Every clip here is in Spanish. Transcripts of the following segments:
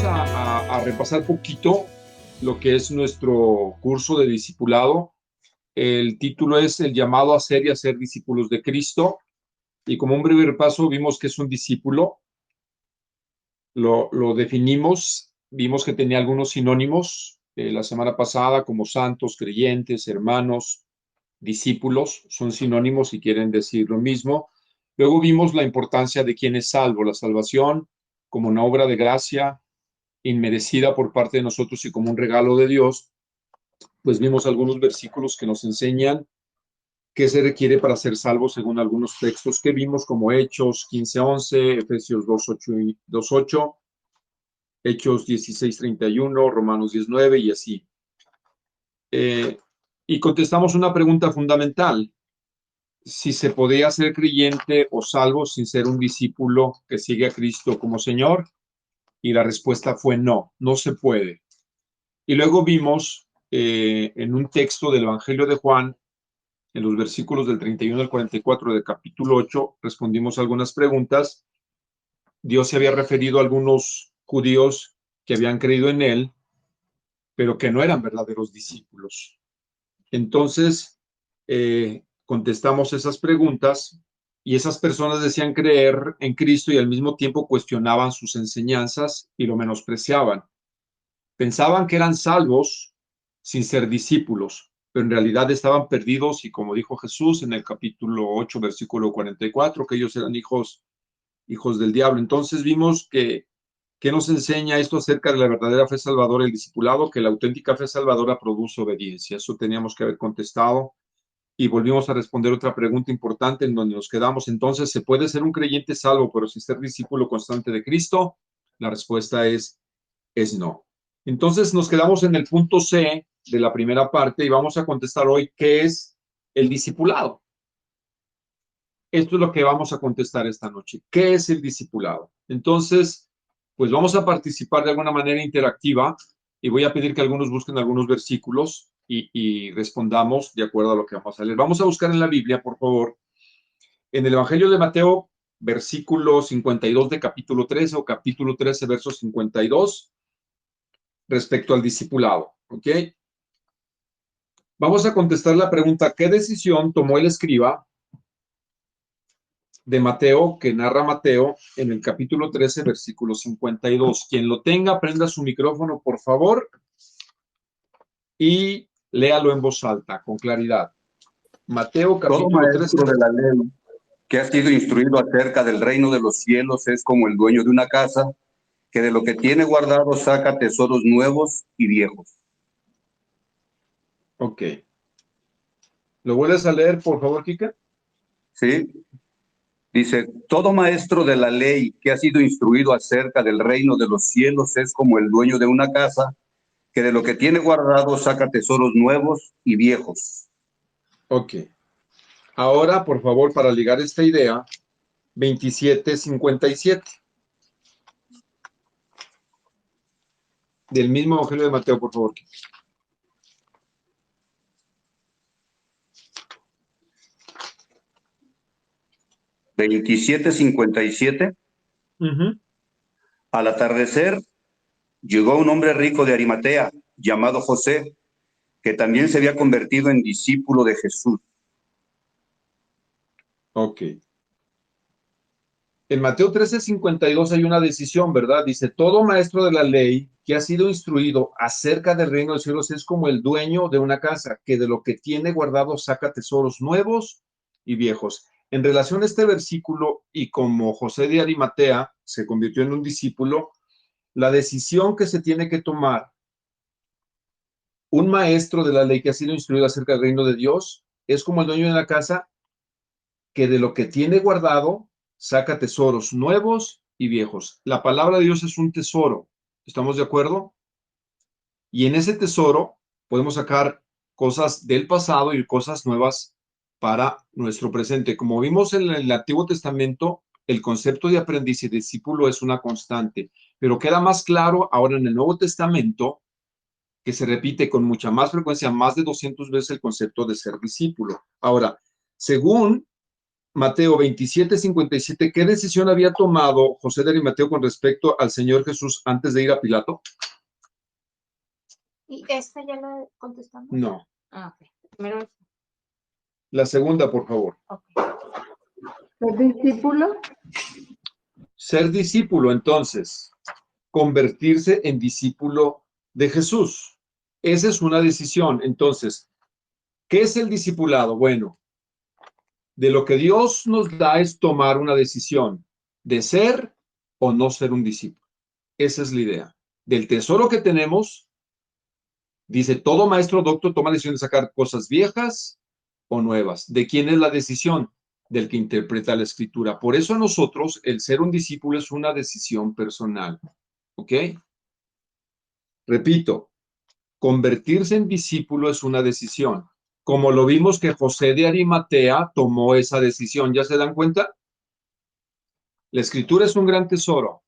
vamos a repasar poquito lo que es nuestro curso de discipulado. El título es El llamado a ser y a ser discípulos de Cristo. Y como un breve repaso, vimos que es un discípulo, lo definimos, vimos que tenía algunos sinónimos la semana pasada, como santos, creyentes, hermanos, discípulos, son sinónimos y quieren decir lo mismo. Luego vimos la importancia de quién es salvo, la salvación como una obra de gracia inmerecida por parte de nosotros y como un regalo de Dios. Pues vimos algunos versículos que nos enseñan qué se requiere para ser salvos según algunos textos que vimos, como Hechos 15:11, Efesios 2:8, Hechos 16:31, Romanos 10:9 y así. Y contestamos una pregunta fundamental: si se podía ser creyente o salvo sin ser un discípulo que sigue a Cristo como Señor, y la respuesta fue no, no se puede. Y luego vimos en un texto del Evangelio de Juan, en los versículos del 31 al 44 del capítulo 8, respondimos algunas preguntas. Dios se había referido a algunos judíos que habían creído en él, pero que no eran verdaderos discípulos. Entonces, contestamos esas preguntas y esas personas decían creer en Cristo y al mismo tiempo cuestionaban sus enseñanzas y lo menospreciaban. Pensaban que eran salvos sin ser discípulos, pero en realidad estaban perdidos y, como dijo Jesús en el capítulo 8, versículo 44, que ellos eran hijos del diablo. Entonces vimos que nos enseña esto acerca de la verdadera fe salvadora, el discipulado, que la auténtica fe salvadora produce obediencia. Eso teníamos que haber contestado y volvimos a responder otra pregunta importante en donde nos quedamos. Entonces, ¿se puede ser un creyente salvo pero sin ser discípulo constante de Cristo? La respuesta es no. Entonces nos quedamos en el punto C de la primera parte y vamos a contestar hoy qué es el discipulado. Esto es lo que vamos a contestar esta noche. ¿Qué es el discipulado? Entonces, pues vamos a participar de alguna manera interactiva y voy a pedir que algunos busquen algunos versículos y respondamos de acuerdo a lo que vamos a leer. Vamos a buscar en la Biblia, por favor, en el Evangelio de Mateo, versículo 52 de capítulo 13 o capítulo 13, verso 52, respecto al discipulado, ¿ok? Vamos a contestar la pregunta: ¿qué decisión tomó el escriba de Mateo, que narra Mateo, en el capítulo 13, versículo 52? Quien lo tenga, prenda su micrófono, por favor, y léalo en voz alta, con claridad. Mateo, Todo capítulo 13. maestro de la ley que ha sido instruido acerca del reino de los cielos es como el dueño de una casa, que de lo que tiene guardado saca tesoros nuevos y viejos. Ok. ¿Lo vuelves a leer, por favor, Kika? ¿Sí? Dice, todo maestro de la ley que ha sido instruido acerca del reino de los cielos es como el dueño de una casa, que de lo que tiene guardado saca tesoros nuevos y viejos. Ok. Ahora, por favor, para ligar esta idea, 27:57. Del mismo Evangelio de Mateo, por favor. 27:57. Al atardecer llegó un hombre rico de Arimatea, llamado José, que también se había convertido en discípulo de Jesús. Ok. En Mateo 13:52 hay una decisión, ¿verdad? Dice, todo maestro de la ley que ha sido instruido acerca del reino de los cielos es como el dueño de una casa, que de lo que tiene guardado saca tesoros nuevos y viejos. En relación a este versículo, y como José de Arimatea se convirtió en un discípulo, la decisión que se tiene que tomar un maestro de la ley que ha sido instruido acerca del reino de Dios es como el dueño de una casa, que de lo que tiene guardado saca tesoros nuevos y viejos. La palabra de Dios es un tesoro, ¿estamos de acuerdo? Y en ese tesoro podemos sacar cosas del pasado y cosas nuevas para nuestro presente. Como vimos en el Antiguo Testamento, el concepto de aprendiz y discípulo es una constante, pero queda más claro ahora en el Nuevo Testamento, que se repite con mucha más frecuencia, más de 200 veces el concepto de ser discípulo. Ahora, según Mateo 27:57, ¿qué decisión había tomado José de Arimateo con respecto al Señor Jesús antes de ir a Pilato? ¿Y esta ya la contestamos? No. Ah, ok. Primero, La segunda, por favor. ok. ¿Ser discípulo? Ser discípulo, entonces, convertirse en discípulo de Jesús. Esa es una decisión. Entonces, ¿qué es el discipulado? Bueno, de lo que Dios nos da es tomar una decisión de ser o no ser un discípulo. Esa es la idea. Del tesoro que tenemos, dice, todo maestro docto toma la decisión de sacar cosas viejas o nuevas. ¿De quién es la decisión? Del que interpreta la escritura. Por eso a nosotros el ser un discípulo es una decisión personal. ¿Ok? Repito, convertirse en discípulo es una decisión. Como lo vimos que José de Arimatea tomó esa decisión. ¿Ya se dan cuenta? La escritura es un gran tesoro,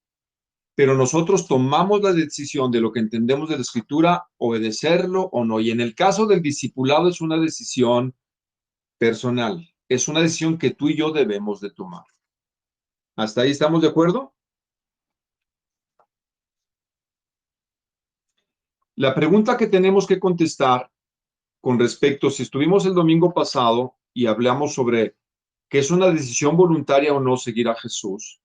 pero nosotros tomamos la decisión de lo que entendemos de la escritura, obedecerlo o no. Y en el caso del discipulado es una decisión personal. Es una decisión que tú y yo debemos de tomar. ¿Hasta ahí estamos de acuerdo? La pregunta que tenemos que contestar con respecto, si estuvimos el domingo pasado y hablamos sobre que es una decisión voluntaria o no seguir a Jesús.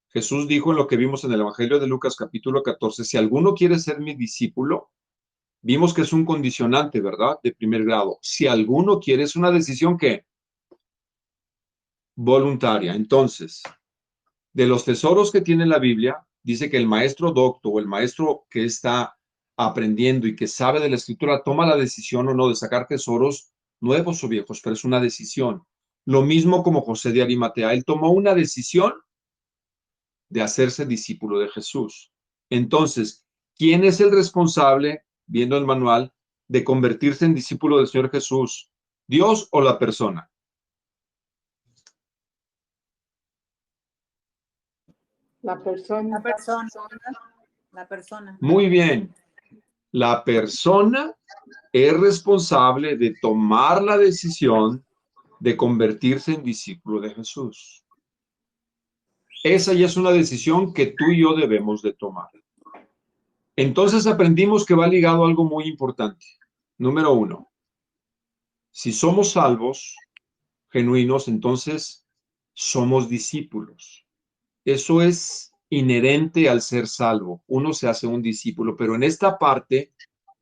Jesús dijo en lo que vimos en el Evangelio de Lucas capítulo 14, si alguno quiere ser mi discípulo, vimos que es un condicionante, ¿verdad? De primer grado. Si alguno quiere, es una decisión que voluntaria. Entonces, de los tesoros que tiene la Biblia, dice que el maestro docto o el maestro que está aprendiendo y que sabe de la escritura toma la decisión o no de sacar tesoros nuevos o viejos, pero es una decisión. Lo mismo como José de Arimatea, él tomó una decisión de hacerse discípulo de Jesús. Entonces, ¿quién es el responsable, viendo el manual, de convertirse en discípulo del Señor Jesús? ¿Dios o la persona? La persona. La persona. La persona. Muy bien. La persona es responsable de tomar la decisión de convertirse en discípulo de Jesús. Esa ya es una decisión que tú y yo debemos de tomar. Entonces aprendimos que va ligado a algo muy importante. Número 1, si somos salvos, genuinos, entonces somos discípulos. Eso es inherente al ser salvo. Uno se hace un discípulo, pero en esta parte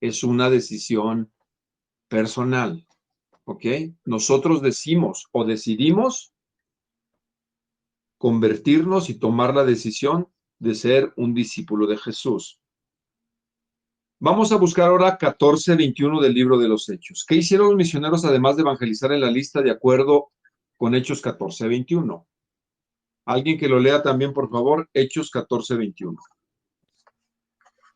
es una decisión personal. ¿Ok? Nosotros decimos o decidimos convertirnos y tomar la decisión de ser un discípulo de Jesús. Vamos a buscar ahora 14:21 del libro de los Hechos. ¿Qué hicieron los misioneros además de evangelizar en la lista de acuerdo con Hechos 14:21? Alguien que lo lea también, por favor, Hechos 14:21.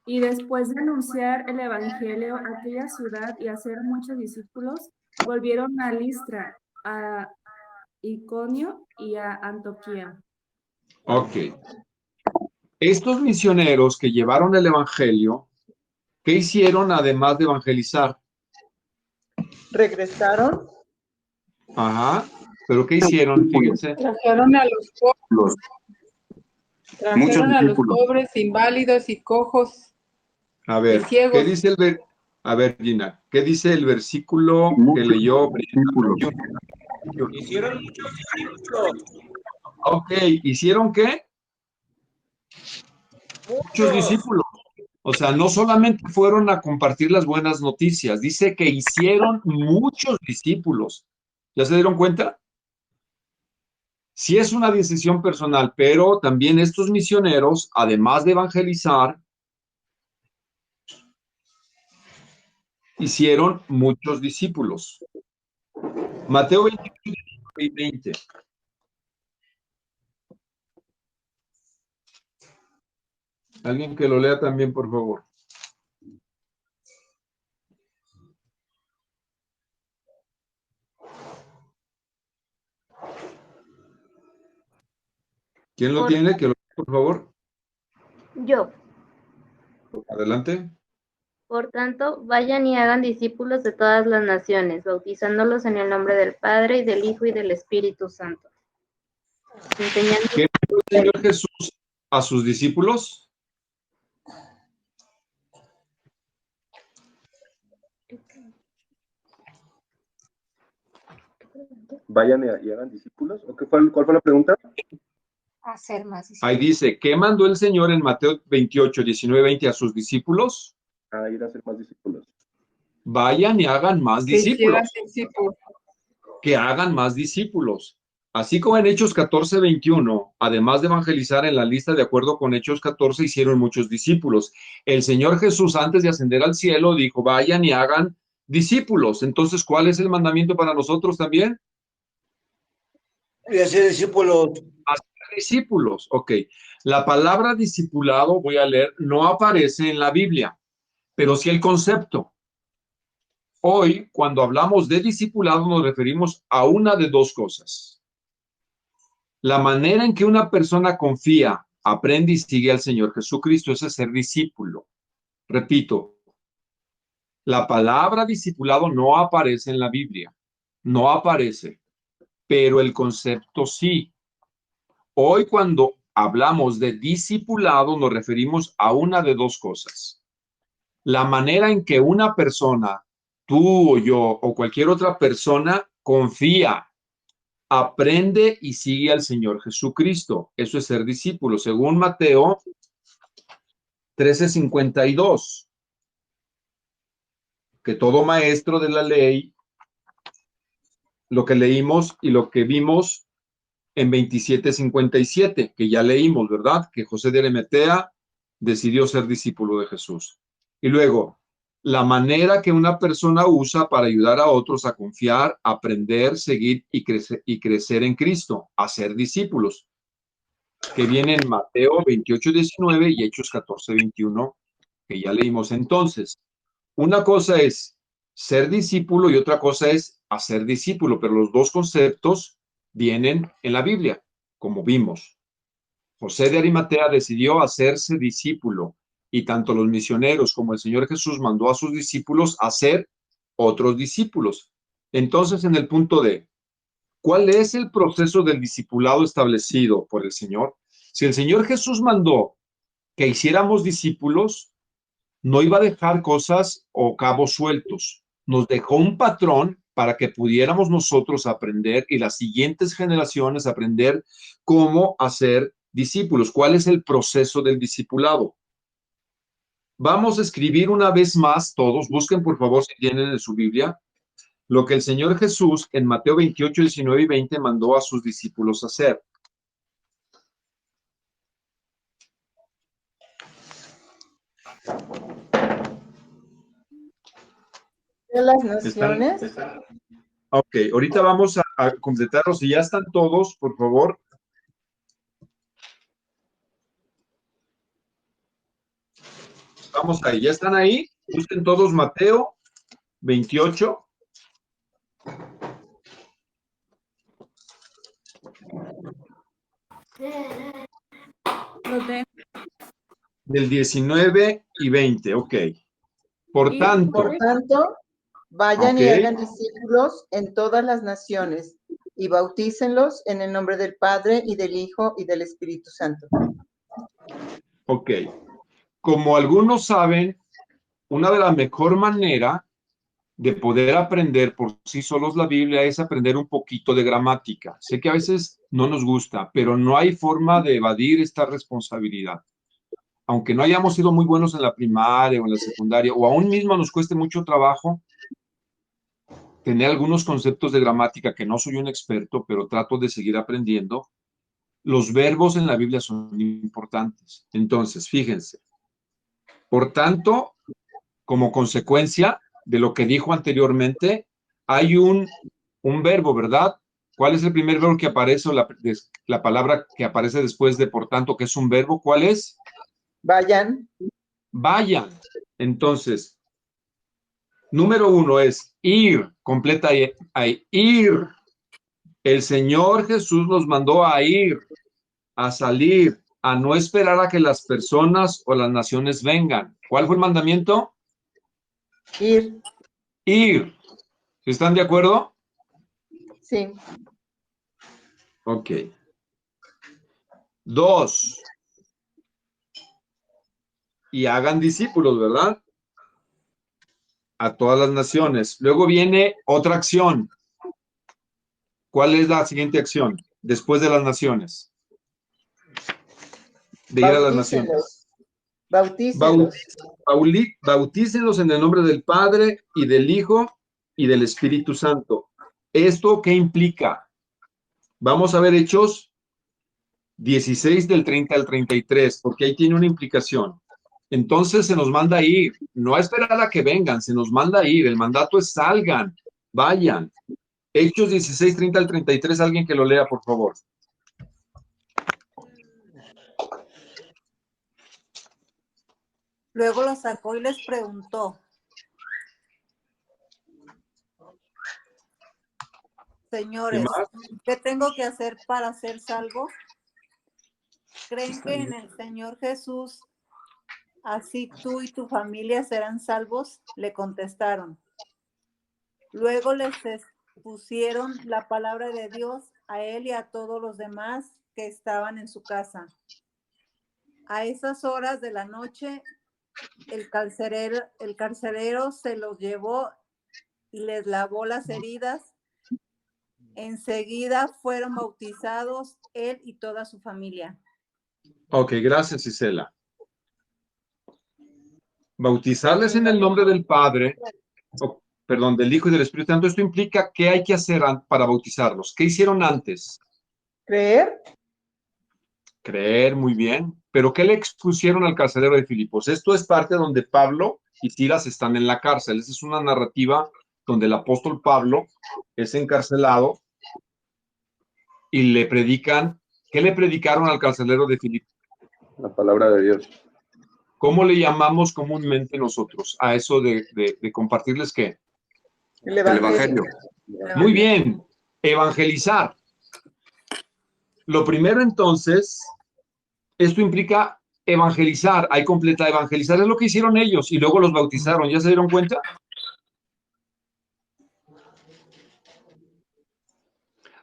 Y después de anunciar el evangelio a aquella ciudad y hacer muchos discípulos, volvieron a Listra, a Iconio y a Antioquía. Ok. Estos misioneros que llevaron el evangelio, ¿qué hicieron además de evangelizar? Regresaron. Ajá. ¿Pero qué hicieron? Fíjense. Trajeron a los pobres. Muchos Trajeron a los discípulos. pobres, inválidos y cojos A y ver, ciegos. ¿qué dice A ver, Gina, ¿qué dice el versículo que Muchos leyó? discípulos. Hicieron muchos discípulos. Ok, ¿hicieron qué? Muchos discípulos. O sea, no solamente fueron a compartir las buenas noticias, dice que hicieron muchos discípulos. ¿Ya se dieron cuenta? Sí es una decisión personal, pero también estos misioneros, además de evangelizar, hicieron muchos discípulos. Mateo 21 y 20. Alguien que lo lea también, por favor. ¿Quién lo tiene? Que lo lea, por favor. Yo, Adelante. por tanto, vayan y hagan discípulos de todas las naciones, bautizándolos en el nombre del Padre, y del Hijo, y del Espíritu Santo. Enseñando. ¿Qué mandó el Señor Jesús a sus discípulos? Vayan y hagan discípulos. ¿O cuál fue la pregunta? Hacer más. Ahí dice, ¿qué mandó el Señor en Mateo 28, 19, 20 a sus discípulos? A ir a hacer más discípulos. Vayan y hagan más Que hicieran discípulos. discípulos. Que hagan más discípulos. Así como en Hechos 14, 21, además de evangelizar en la lista de acuerdo con Hechos 14, hicieron muchos discípulos. El Señor Jesús, antes de ascender al cielo, dijo, vayan y hagan discípulos. Entonces, ¿cuál es el mandamiento para nosotros también? Y hacer discípulos. Hacer discípulos, ok. La palabra discipulado, voy a leer, no aparece en la Biblia, pero sí el concepto. Hoy, cuando hablamos de discipulado, nos referimos a una de dos cosas. La manera en que una persona confía, aprende y sigue al Señor Jesucristo, ese es ser discípulo. Repito, la palabra discipulado no aparece en la Biblia, no aparece, pero el concepto sí. Hoy cuando hablamos de discipulado nos referimos a una de dos cosas. La manera en que una persona, tú o yo o cualquier otra persona confía, aprende y sigue al Señor Jesucristo. Eso es ser discípulo, según Mateo 13:52. Que todo maestro de la ley, lo que leímos y lo que vimos en 27:57, que ya leímos, ¿verdad? Que José de Arimatea decidió ser discípulo de Jesús. Y luego, la manera que una persona usa para ayudar a otros a confiar, aprender, seguir y crecer en Cristo, a ser discípulos, que viene en Mateo 28:19 y Hechos 14:21, que ya leímos. Entonces, una cosa es ser discípulo y otra cosa es hacer discípulo, pero los dos conceptos vienen en la Biblia, como vimos. José de Arimatea decidió hacerse discípulo y tanto los misioneros como el Señor Jesús mandó a sus discípulos a ser otros discípulos. Entonces, en el punto D, ¿cuál es el proceso del discipulado establecido por el Señor? Si el Señor Jesús mandó que hiciéramos discípulos, no iba a dejar cosas o cabos sueltos. Nos dejó un patrón para que pudiéramos nosotros aprender y las siguientes generaciones aprender cómo hacer discípulos. ¿Cuál es el proceso del discipulado? Vamos a escribir una vez más todos, busquen por favor si tienen en su Biblia, lo que el Señor Jesús en Mateo 28, 19 y 20 mandó a sus discípulos hacer. De las naciones. Ok, ahorita vamos a completarlos. Si ya están todos, por favor. Vamos ahí, ¿ya están ahí? Busquen todos Mateo 28. Lo tengo. Del 19 y 20, ok. Por Y- tanto, Por tanto, vayan y Ok. hagan discípulos en todas las naciones y bautícenlos en el nombre del Padre y del Hijo y del Espíritu Santo. ok. Como algunos saben, una de las mejor maneras de poder aprender por sí solos la Biblia es aprender un poquito de gramática. Sé que a veces no nos gusta, pero no hay forma de evadir esta responsabilidad. Aunque no hayamos sido muy buenos en la primaria o en la secundaria, o aún mismo nos cueste mucho trabajo tener algunos conceptos de gramática que no soy un experto, pero trato de seguir aprendiendo. Los verbos en la Biblia son importantes. Entonces, fíjense. Por tanto, como consecuencia de lo que dijo anteriormente, hay un verbo, ¿verdad? ¿Cuál es el primer verbo que aparece o la palabra que aparece después de por tanto, que es un verbo? ¿Cuál es? Vayan, Vayan. Entonces, número 1 es ir, completa ahí, ir. El Señor Jesús nos mandó a ir, a salir, a no esperar a que las personas o las naciones vengan. ¿Cuál fue el mandamiento? ir, Ir. ¿Están de acuerdo? sí. Ok. 2. Y hagan discípulos, ¿verdad? A todas las naciones. Luego viene otra acción. ¿Cuál es la siguiente acción? Después de las naciones. De ir a las naciones. Bautícenlos. Bautícenlos en el nombre del Padre y del Hijo y del Espíritu Santo. ¿Esto qué implica? Vamos a ver Hechos 16 del 30 al 33, porque ahí tiene una implicación. Entonces se nos manda a ir, no a esperar a que vengan, se nos manda a ir. El mandato es salgan, vayan. Hechos 16, 30 al 33, alguien que lo lea, por favor. Luego los sacó y les preguntó: ¿Qué Señores, más? ¿qué tengo que hacer para ser salvo? ¿Creen que en el Señor Jesús, así tú y tu familia serán salvos? Le contestaron. Luego les expusieron la palabra de Dios a él y a todos los demás que estaban en su casa. A esas horas de la noche, el carcelero se los llevó y les lavó las heridas. Enseguida fueron bautizados él y toda su familia. Ok, gracias, Isela. Bautizarles en el nombre del Padre, perdón, del Hijo y del Espíritu Santo. Esto implica qué hay que hacer para bautizarlos. ¿Qué hicieron antes? Creer. Creer, muy bien. ¿Pero qué le expusieron al carcelero de Filipos? Esto es parte donde Pablo y Silas están en la cárcel. Esa es una narrativa donde el apóstol Pablo es encarcelado y le predican. ¿Qué le predicaron al carcelero de Filipos? La palabra de Dios. ¿Cómo le llamamos comúnmente nosotros a eso de compartirles qué? El El Evangelio. Muy bien, evangelizar. Lo primero entonces, esto implica evangelizar, hay completa evangelizar, es lo que hicieron ellos y luego los bautizaron, ¿ya se dieron cuenta?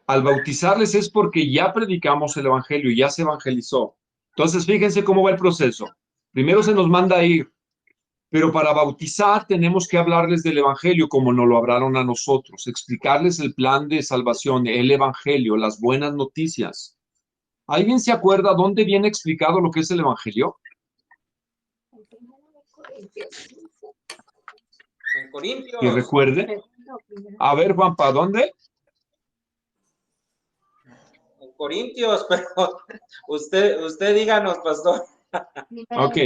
Al bautizarles es porque ya predicamos el evangelio, ya se evangelizó. Entonces, fíjense cómo va el proceso. Primero se nos manda a ir, pero para bautizar tenemos que hablarles del evangelio como nos lo hablaron a nosotros, explicarles el plan de salvación, el evangelio, las buenas noticias. ¿Alguien se acuerda dónde viene explicado lo que es el evangelio? En Corintios. Que recuerde. A ver, Juanpa, ¿dónde? En Corintios, pero usted díganos, pastor. Ok,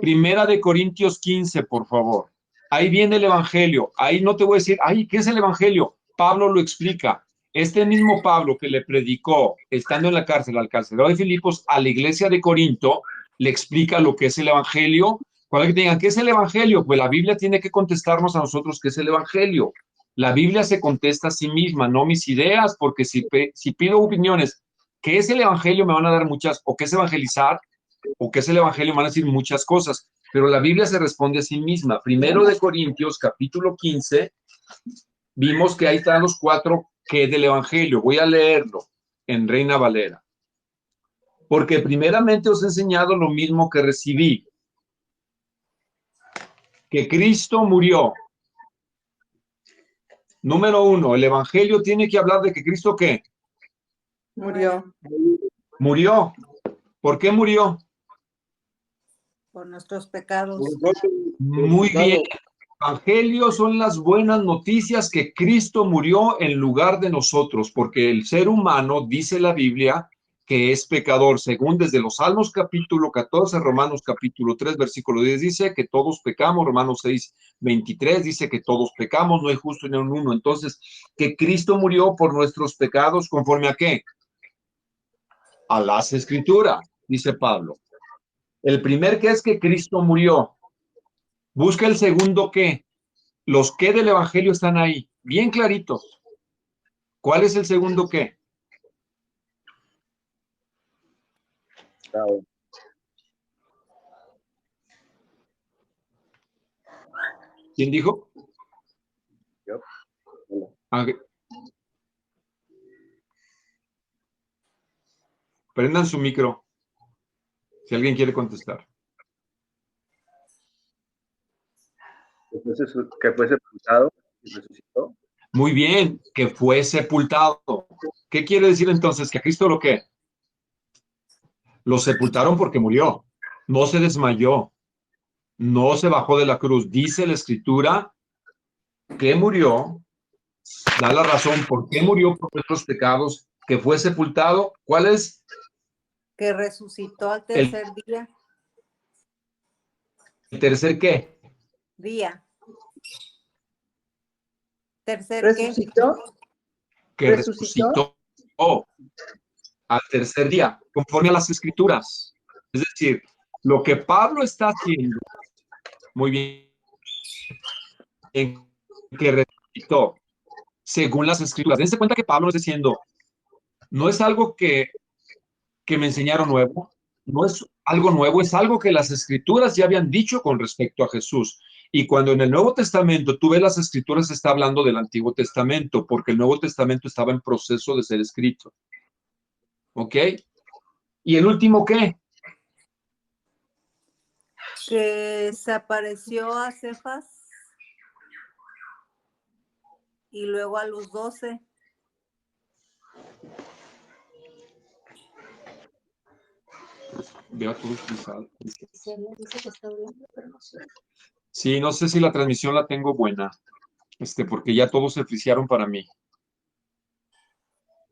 Primera de Corintios 15, por favor. Ahí viene el evangelio. Ahí no te voy a decir, ay, ¿qué es el evangelio? Pablo lo explica. Este mismo Pablo que le predicó, estando en la cárcel, al carcelero de Filipos, a la iglesia de Corinto, le explica lo que es el evangelio. Cuando que digan, ¿qué es el evangelio? Pues la Biblia tiene que contestarnos a nosotros qué es el evangelio. La Biblia se contesta a sí misma, no mis ideas, porque si pido opiniones, ¿qué es el evangelio? Me van a dar muchas, o qué es evangelizar, o qué es el evangelio, van a decir muchas cosas, pero la Biblia se responde a sí misma. Primero de Corintios, capítulo 15, vimos que ahí están los 4 que del evangelio. Voy a leerlo en Reina Valera. Porque primeramente os he enseñado lo mismo que recibí, que Cristo murió. Número 1, el evangelio tiene que hablar de que Cristo, ¿qué? Murió. Murió. ¿Por qué murió? Por nuestros pecados. Muy bien. Evangelio son las buenas noticias que Cristo murió en lugar de nosotros, porque el ser humano, dice la Biblia, que es pecador, según desde los Salmos capítulo 14, Romanos capítulo 3, versículo 10, dice que todos pecamos, Romanos 6, 23, dice que todos pecamos, no hay justo ni un uno. Entonces, que Cristo murió por nuestros pecados, ¿conforme a qué? A las Escrituras, dice Pablo. El primer que es que Cristo murió. Busca el segundo qué. Los qué del evangelio están ahí, bien claritos. ¿Cuál es el segundo qué? ¿Quién dijo? Yo. Prendan su micro. Si alguien quiere contestar. Que fue sepultado y resucitó. Muy bien, que fue sepultado. ¿Qué quiere decir entonces? ¿Que a Cristo lo qué? Lo sepultaron porque murió. No se desmayó. No se bajó de la cruz. Dice la Escritura que murió. Da la razón por qué murió por nuestros pecados, que fue sepultado. ¿Cuál es? Que resucitó al tercer día. ¿El tercer qué? Día. ¿Tercer ¿Resucitó? Que resucitó al tercer día, conforme a las Escrituras. Es decir, lo que Pablo está haciendo, muy bien, en que resucitó, según las Escrituras. Dense cuenta que Pablo está diciendo, no es algo que me enseñaron nuevo, no es algo nuevo, es algo que las Escrituras ya habían dicho con respecto a Jesús. Y cuando en el Nuevo Testamento tú ves las Escrituras, está hablando del Antiguo Testamento, porque el Nuevo Testamento estaba en proceso de ser escrito. ¿Ok? ¿Y el último qué? Que se apareció a Cefas y luego a los 12. Veo a todos frisados. Sí, no sé si la transmisión la tengo buena, porque ya todos se frisearon para mí.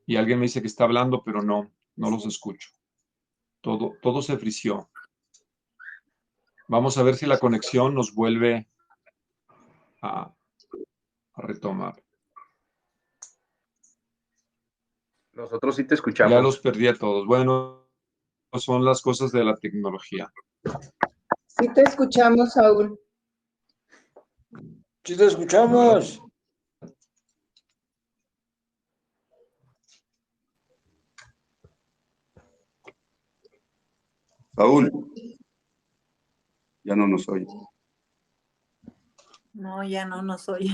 Y alguien me dice que está hablando, pero no los escucho. Todo se frició. Vamos a ver si la conexión nos vuelve a retomar. Nosotros sí te escuchamos. Ya los perdí a todos. Bueno, son las cosas de la tecnología. Sí te escuchamos, Saúl. Sí te escuchamos. Saúl, ya no nos oye. No, ya no nos oye.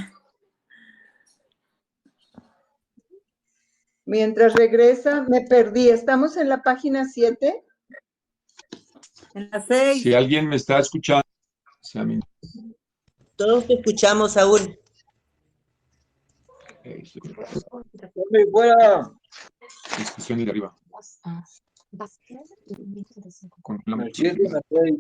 Mientras regresa, me perdí. ¿Estamos en la página 7? En la 6. Si alguien me está escuchando, Todos te escuchamos, Saúl. Fuera. Discusión y de arriba. Con la El 7 en la 6.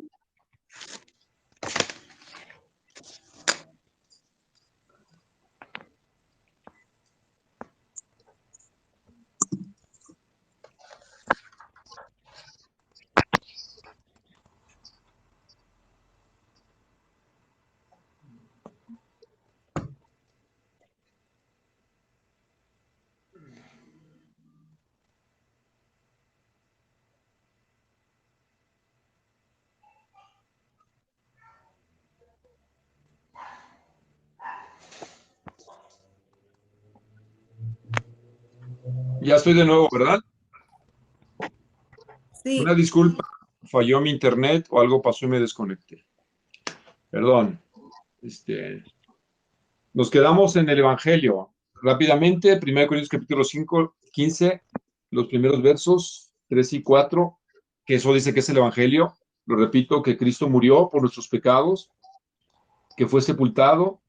Ya estoy de nuevo, ¿verdad? Sí. Una disculpa, falló mi internet o algo pasó y me desconecté. Perdón. Nos quedamos en el Evangelio. Rápidamente, 1 Corintios capítulo 5, 15, los primeros versos 3 y 4, que eso dice que es el Evangelio. Lo repito, que Cristo murió por nuestros pecados, que fue sepultado,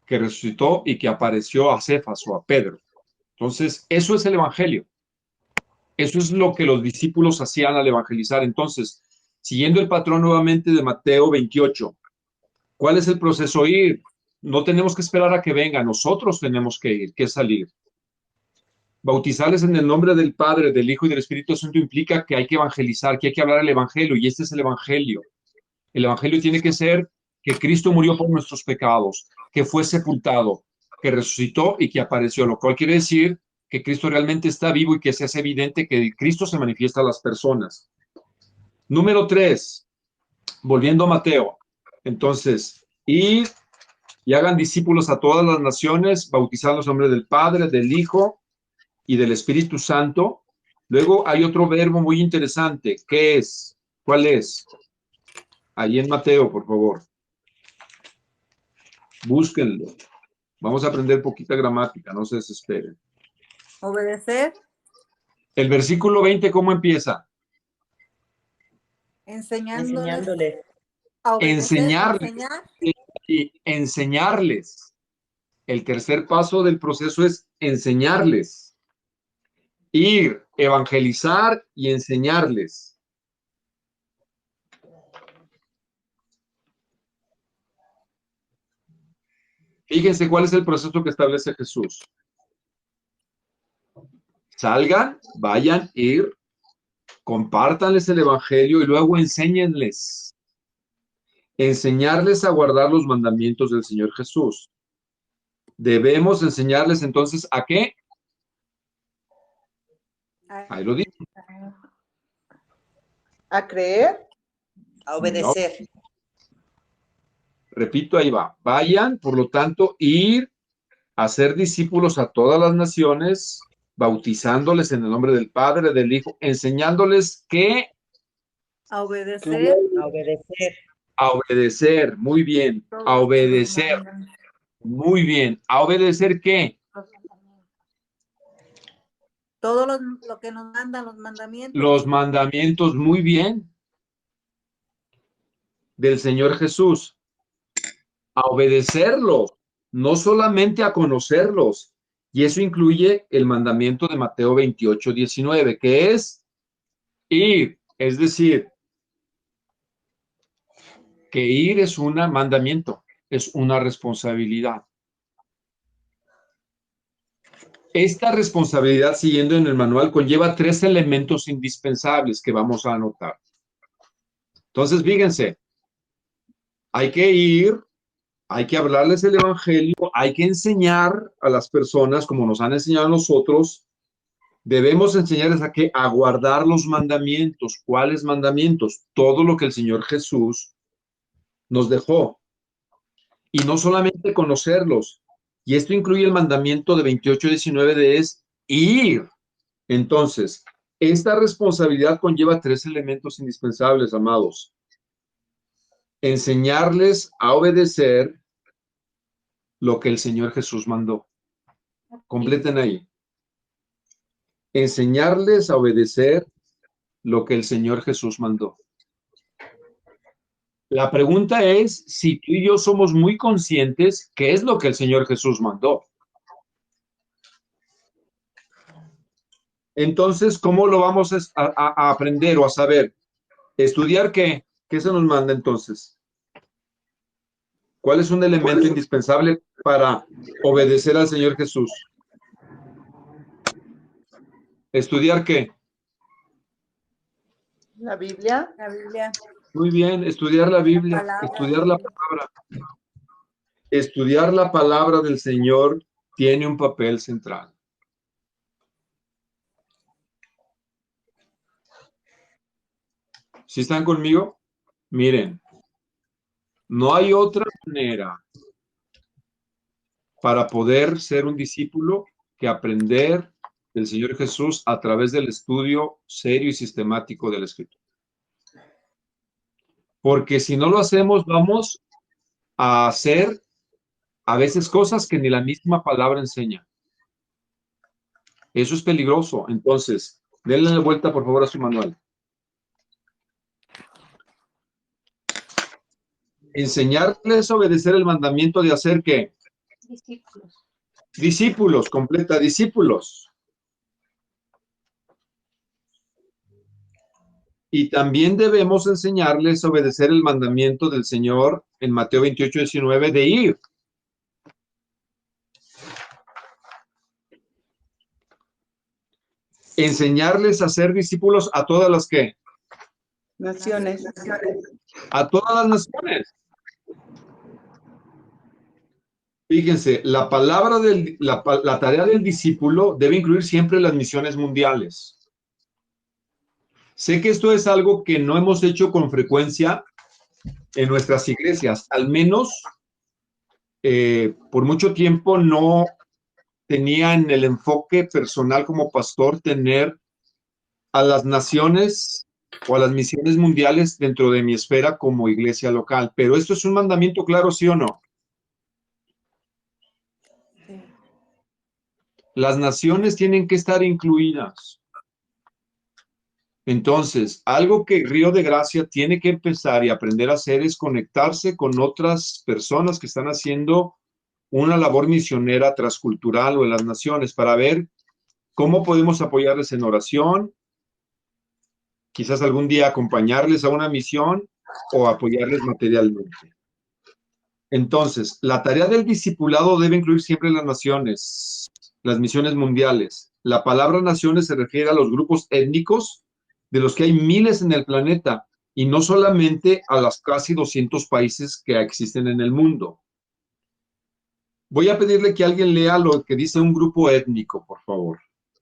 que resucitó y que apareció a Cefas o a Pedro. Entonces, eso es el Evangelio. Eso es lo que los discípulos hacían al evangelizar. Entonces, siguiendo el patrón nuevamente de Mateo 28, ¿cuál es el proceso? Ir. No tenemos que esperar a que venga, nosotros tenemos que ir, que salir. Bautizarles en el nombre del Padre, del Hijo y del Espíritu Santo implica que hay que evangelizar, que hay que hablar el Evangelio, y este es el Evangelio. El Evangelio tiene que ser que Cristo murió por nuestros pecados, que fue sepultado, que resucitó y que apareció, lo cual quiere decir que Cristo realmente está vivo y que se hace evidente que Cristo se manifiesta a las personas. Número 3, volviendo a Mateo. Entonces, ir y hagan discípulos a todas las naciones, bautizando en nombre del Padre, del Hijo y del Espíritu Santo. Luego hay otro verbo muy interesante. ¿Qué es? ¿Cuál es? Ahí en Mateo, por favor. Búsquenlo. Vamos a aprender poquita gramática, no se desesperen. Obedecer. El versículo 20, ¿cómo empieza? enseñándoles a obedecer, Enseñarles. enseñar. Y enseñarles. El tercer paso del proceso es enseñarles. Ir, evangelizar y enseñarles. Fíjense cuál es el proceso que establece Jesús. Salgan, vayan, ir, compártanles el evangelio y luego enséñenles. Enseñarles a guardar los mandamientos del Señor Jesús. Debemos enseñarles entonces ¿a qué? Ahí lo digo. ¿A creer? A obedecer. No. Repito, ahí va. Vayan, por lo tanto, ir a ser discípulos a todas las naciones, bautizándoles en el nombre del Padre, del Hijo, enseñándoles que A obedecer. A obedecer. a obedecer, muy bien, a obedecer, muy bien. ¿A obedecer qué? Todo lo que nos mandan los mandamientos. Los mandamientos, muy bien, del Señor Jesús. A obedecerlos, no solamente a conocerlos. Y eso incluye el mandamiento de Mateo 28:19, que es ir, es decir, que ir es un mandamiento, es una responsabilidad. Esta responsabilidad, siguiendo en el manual, conlleva 3 elementos indispensables que vamos a anotar. Entonces, fíjense, hay que ir, hay que hablarles el evangelio, hay que enseñar a las personas como nos han enseñado a nosotros. Debemos enseñarles a qué, a guardar los mandamientos. ¿Cuáles mandamientos? Todo lo que el Señor Jesús nos dejó. Y no solamente conocerlos. Y esto incluye el mandamiento de 28:19 de es ir. Entonces, esta responsabilidad conlleva 3 elementos indispensables, amados. Enseñarles a obedecer lo que el Señor Jesús mandó. Completen ahí. Enseñarles a obedecer lo que el Señor Jesús mandó. La pregunta es si tú y yo somos muy conscientes qué es lo que el Señor Jesús mandó. Entonces, ¿cómo lo vamos a aprender o a saber? ¿Estudiar qué? ¿Qué se nos manda entonces? ¿Cuál es un elemento indispensable para obedecer al Señor Jesús? ¿Estudiar qué? La Biblia. La Biblia. Muy bien, estudiar la Biblia, estudiar la palabra. Estudiar la palabra del Señor tiene un papel central. ¿Sí están conmigo? Miren, no hay otra manera para poder ser un discípulo que aprender del Señor Jesús a través del estudio serio y sistemático de la Escritura. Porque si no lo hacemos, vamos a hacer a veces cosas que ni la misma palabra enseña. Eso es peligroso. Entonces, denle la vuelta, por favor, a su manual. Enseñarles a obedecer el mandamiento de hacer ¿qué? Discípulos. Discípulos, completa, discípulos. Y también debemos enseñarles a obedecer el mandamiento del Señor en Mateo 28:19 de ir. Enseñarles a ser discípulos a todas las ¿qué? Naciones. A todas las naciones. Fíjense, la tarea del discípulo debe incluir siempre las misiones mundiales. Sé que esto es algo que no hemos hecho con frecuencia en nuestras iglesias, al menos por mucho tiempo no tenía en el enfoque personal como pastor tener a las naciones o a las misiones mundiales dentro de mi esfera como iglesia local, pero esto es un mandamiento claro, ¿sí o no? Las naciones tienen que estar incluidas. Entonces, algo que Río de Gracia tiene que empezar y aprender a hacer es conectarse con otras personas que están haciendo una labor misionera transcultural o en las naciones para ver cómo podemos apoyarles en oración, quizás algún día acompañarles a una misión o apoyarles materialmente. Entonces, la tarea del discipulado debe incluir siempre las naciones, las misiones mundiales. La palabra naciones se refiere a los grupos étnicos de los que hay miles en el planeta y no solamente a las casi 200 países que existen en el mundo. Voy a pedirle que alguien lea lo que dice un grupo étnico, por favor,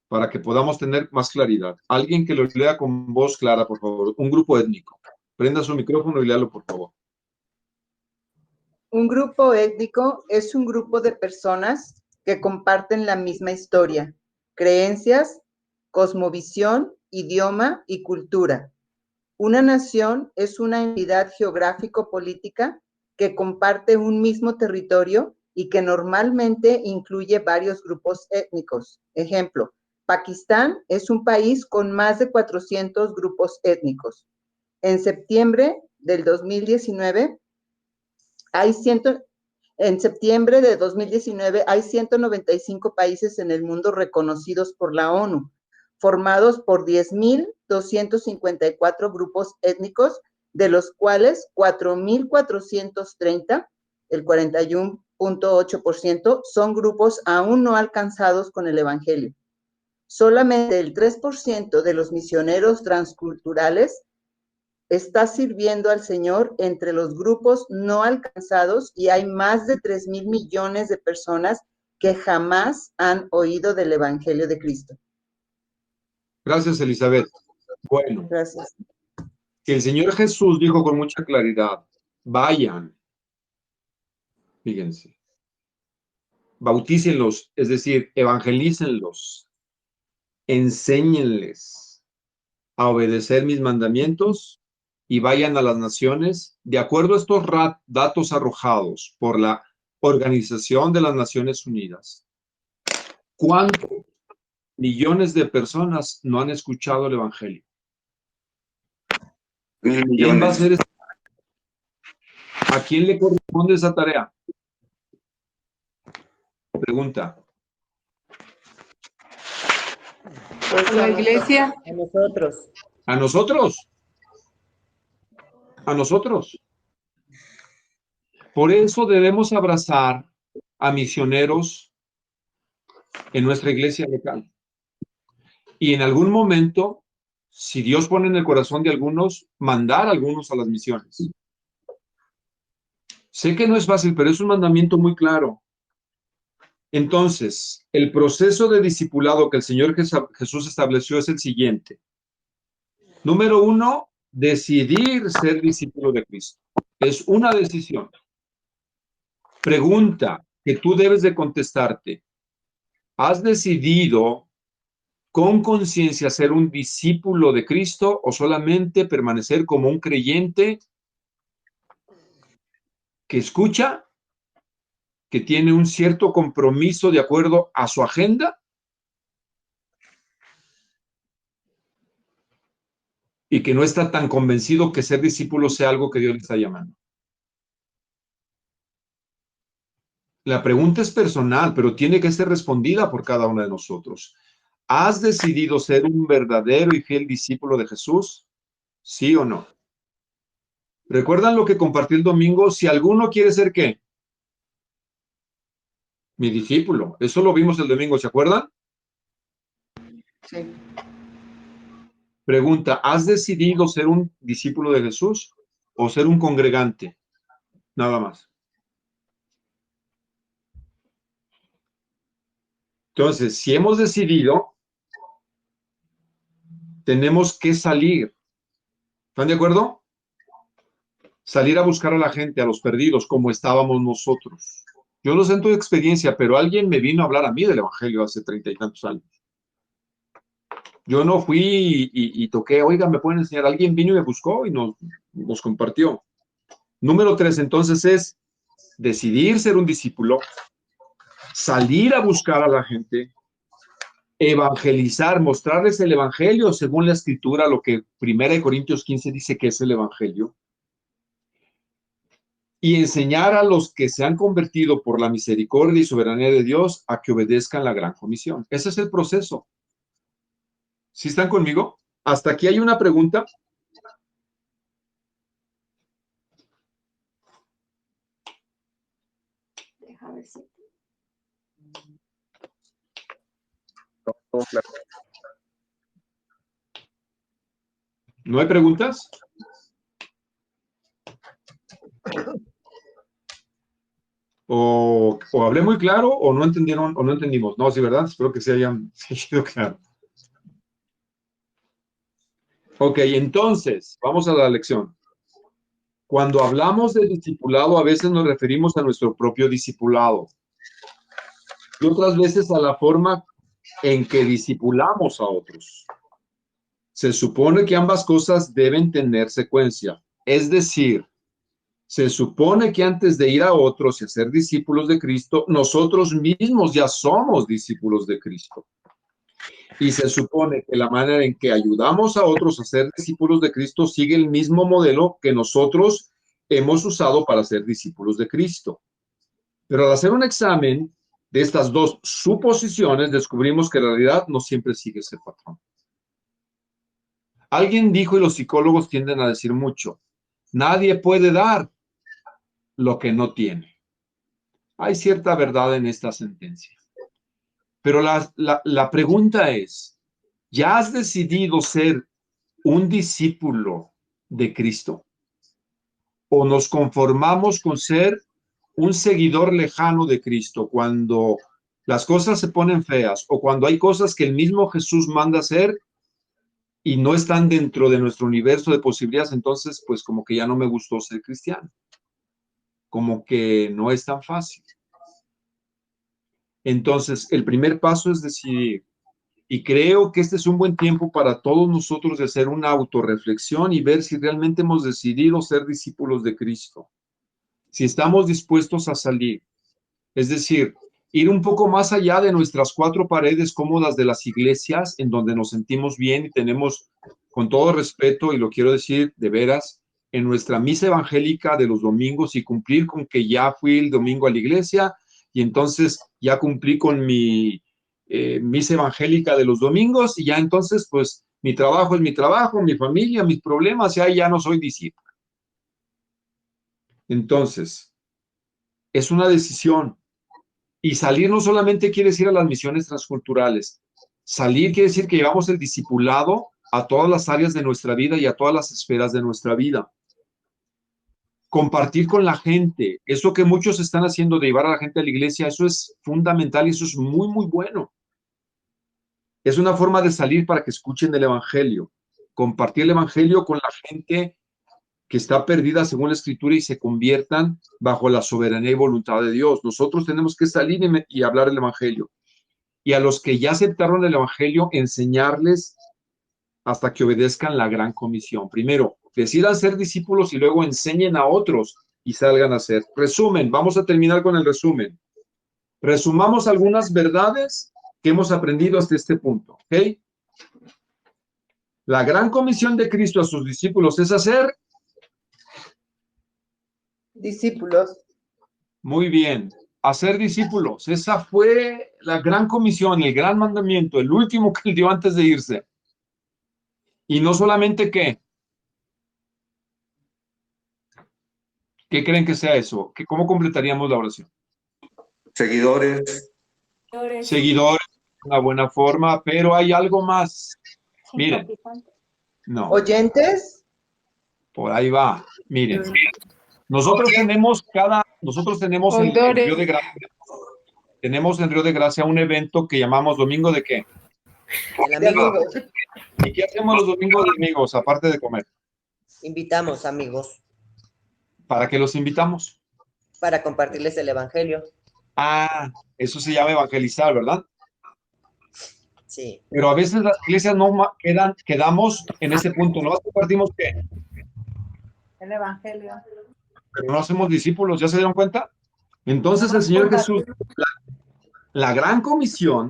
para que podamos tener más claridad. Alguien que lo lea con voz clara, por favor. Un grupo étnico. Prenda su micrófono y léalo, por favor. Un grupo étnico es un grupo de personas que comparten la misma historia, creencias, cosmovisión, idioma y cultura. Una nación es una entidad geográfico-política que comparte un mismo territorio y que normalmente incluye varios grupos étnicos. Ejemplo, Pakistán es un país con más de 400 grupos étnicos. En septiembre del 2019, en septiembre de 2019 hay 195 países en el mundo reconocidos por la ONU, formados por 10.254 grupos étnicos, de los cuales 4.430, el 41.8%, son grupos aún no alcanzados con el Evangelio. Solamente el 3% de los misioneros transculturales está sirviendo al Señor entre los grupos no alcanzados y hay más de 3.000 millones de personas que jamás han oído del Evangelio de Cristo. Gracias, Elizabeth. Bueno, gracias. Que el Señor Jesús dijo con mucha claridad, vayan, fíjense, bautícenlos, es decir, evangelícenlos, enséñenles a obedecer mis mandamientos y vayan a las naciones, de acuerdo a estos datos arrojados por la Organización de las Naciones Unidas. ¿Cuántos millones de personas no han escuchado el Evangelio? ¿Quién va a hacer esto? ¿A quién le corresponde esa tarea? Pregunta. Pues la iglesia. A nosotros. ¿A nosotros? A nosotros. Por eso debemos abrazar a misioneros en nuestra iglesia local. Y en algún momento, si Dios pone en el corazón de algunos, mandar a algunos a las misiones. Sé que no es fácil, pero es un mandamiento muy claro. Entonces, el proceso de discipulado que el Señor Jesús estableció es el siguiente. Número 1, decidir ser discípulo de Cristo. Es una decisión. Pregunta que tú debes de contestarte. ¿Has decidido con conciencia ser un discípulo de Cristo o solamente permanecer como un creyente que escucha, que tiene un cierto compromiso de acuerdo a su agenda y que no está tan convencido que ser discípulo sea algo que Dios le está llamando? La pregunta es personal, pero tiene que ser respondida por cada uno de nosotros. ¿Has decidido ser un verdadero y fiel discípulo de Jesús? ¿Sí o no? ¿Recuerdan lo que compartí el domingo? Si alguno quiere ser, ¿qué? Mi discípulo. Eso lo vimos el domingo, ¿se acuerdan? Sí. Pregunta, ¿has decidido ser un discípulo de Jesús o ser un congregante? Nada más. Entonces, si hemos decidido, tenemos que salir. ¿Están de acuerdo? Salir a buscar a la gente, a los perdidos, como estábamos nosotros. Yo no sé en tu experiencia, pero alguien me vino a hablar a mí del Evangelio hace 30 y tantos años. Yo no fui y toqué, oiga, ¿me pueden enseñar? Alguien vino y me buscó y nos compartió. Número 3, entonces, es decidir ser un discípulo, salir a buscar a la gente, evangelizar, mostrarles el evangelio según la escritura, lo que 1 Corintios 15 dice que es el evangelio, y enseñar a los que se han convertido por la misericordia y soberanía de Dios a que obedezcan la gran comisión. Ese es el proceso. ¿Sí están conmigo? Hasta aquí hay una pregunta. Deja ver si. ¿No hay preguntas? O hablé muy claro o no entendieron o no entendimos. No, sí, ¿verdad? Espero que se hayan quedado claro. Ok, entonces, vamos a la lección. Cuando hablamos de discipulado, a veces nos referimos a nuestro propio discipulado. Y otras veces a la forma en que discipulamos a otros. Se supone que ambas cosas deben tener secuencia. Es decir, se supone que antes de ir a otros y ser discípulos de Cristo, nosotros mismos ya somos discípulos de Cristo. Y se supone que la manera en que ayudamos a otros a ser discípulos de Cristo sigue el mismo modelo que nosotros hemos usado para ser discípulos de Cristo. Pero al hacer un examen de estas dos suposiciones, descubrimos que en realidad no siempre sigue ese patrón. Alguien dijo, y los psicólogos tienden a decir mucho, nadie puede dar lo que no tiene. Hay cierta verdad en esta sentencia. Pero la pregunta es, ¿ya has decidido ser un discípulo de Cristo? ¿O nos conformamos con ser un seguidor lejano de Cristo cuando las cosas se ponen feas o cuando hay cosas que el mismo Jesús manda hacer y no están dentro de nuestro universo de posibilidades? Entonces, pues como que ya no me gustó ser cristiano. Como que no es tan fácil. Entonces, el primer paso es decidir. Y creo que este es un buen tiempo para todos nosotros de hacer una autorreflexión y ver si realmente hemos decidido ser discípulos de Cristo. Si estamos dispuestos a salir. Es decir, ir un poco más allá de nuestras cuatro paredes cómodas de las iglesias, en donde nos sentimos bien y tenemos, con todo respeto, y lo quiero decir de veras, en nuestra misa evangélica de los domingos y cumplir con que ya fui el domingo a la iglesia y entonces ya cumplí con mi misa evangélica de los domingos y ya entonces pues mi trabajo es mi trabajo, mi familia, mis problemas, ya no soy discípulo. Entonces, es una decisión. Y salir no solamente quiere decir a las misiones transculturales. Salir quiere decir que llevamos el discipulado a todas las áreas de nuestra vida y a todas las esferas de nuestra vida. Compartir con la gente. Eso que muchos están haciendo de llevar a la gente a la iglesia, eso es fundamental y eso es muy, muy bueno. Es una forma de salir para que escuchen el evangelio. Compartir el evangelio con la gente que está perdida según la escritura y se conviertan bajo la soberanía y voluntad de Dios. Nosotros tenemos que salir y hablar el evangelio. Y a los que ya aceptaron el evangelio, enseñarles hasta que obedezcan la gran comisión. Primero, decidan ser discípulos y luego enseñen a otros y salgan a ser. Resumen, vamos a terminar con el resumen. Resumamos algunas verdades que hemos aprendido hasta este punto, ¿ok? La gran comisión de Cristo a sus discípulos es hacer discípulos. Muy bien, hacer discípulos. Esa fue la gran comisión, el gran mandamiento, el último que él dio antes de irse. Y no solamente ¿qué creen que sea eso? ¿Cómo completaríamos la oración? Seguidores. Seguidores, una buena forma, pero hay algo más. Miren, no. ¿Oyentes? Por ahí va. Miren, nosotros tenemos en Río de Gracia, en Río de Gracia un evento que llamamos Domingo de ¿qué? El amigo. ¿Y qué hacemos los domingos de amigos, aparte de comer? Invitamos amigos. ¿Para qué los invitamos? Para compartirles el evangelio. Ah, eso se llama evangelizar, ¿verdad? Sí. Pero a veces las iglesias no quedamos en ese punto. ¿No compartimos qué? El evangelio. Pero no hacemos discípulos, ¿ya se dieron cuenta? Entonces el Señor Jesús, la gran comisión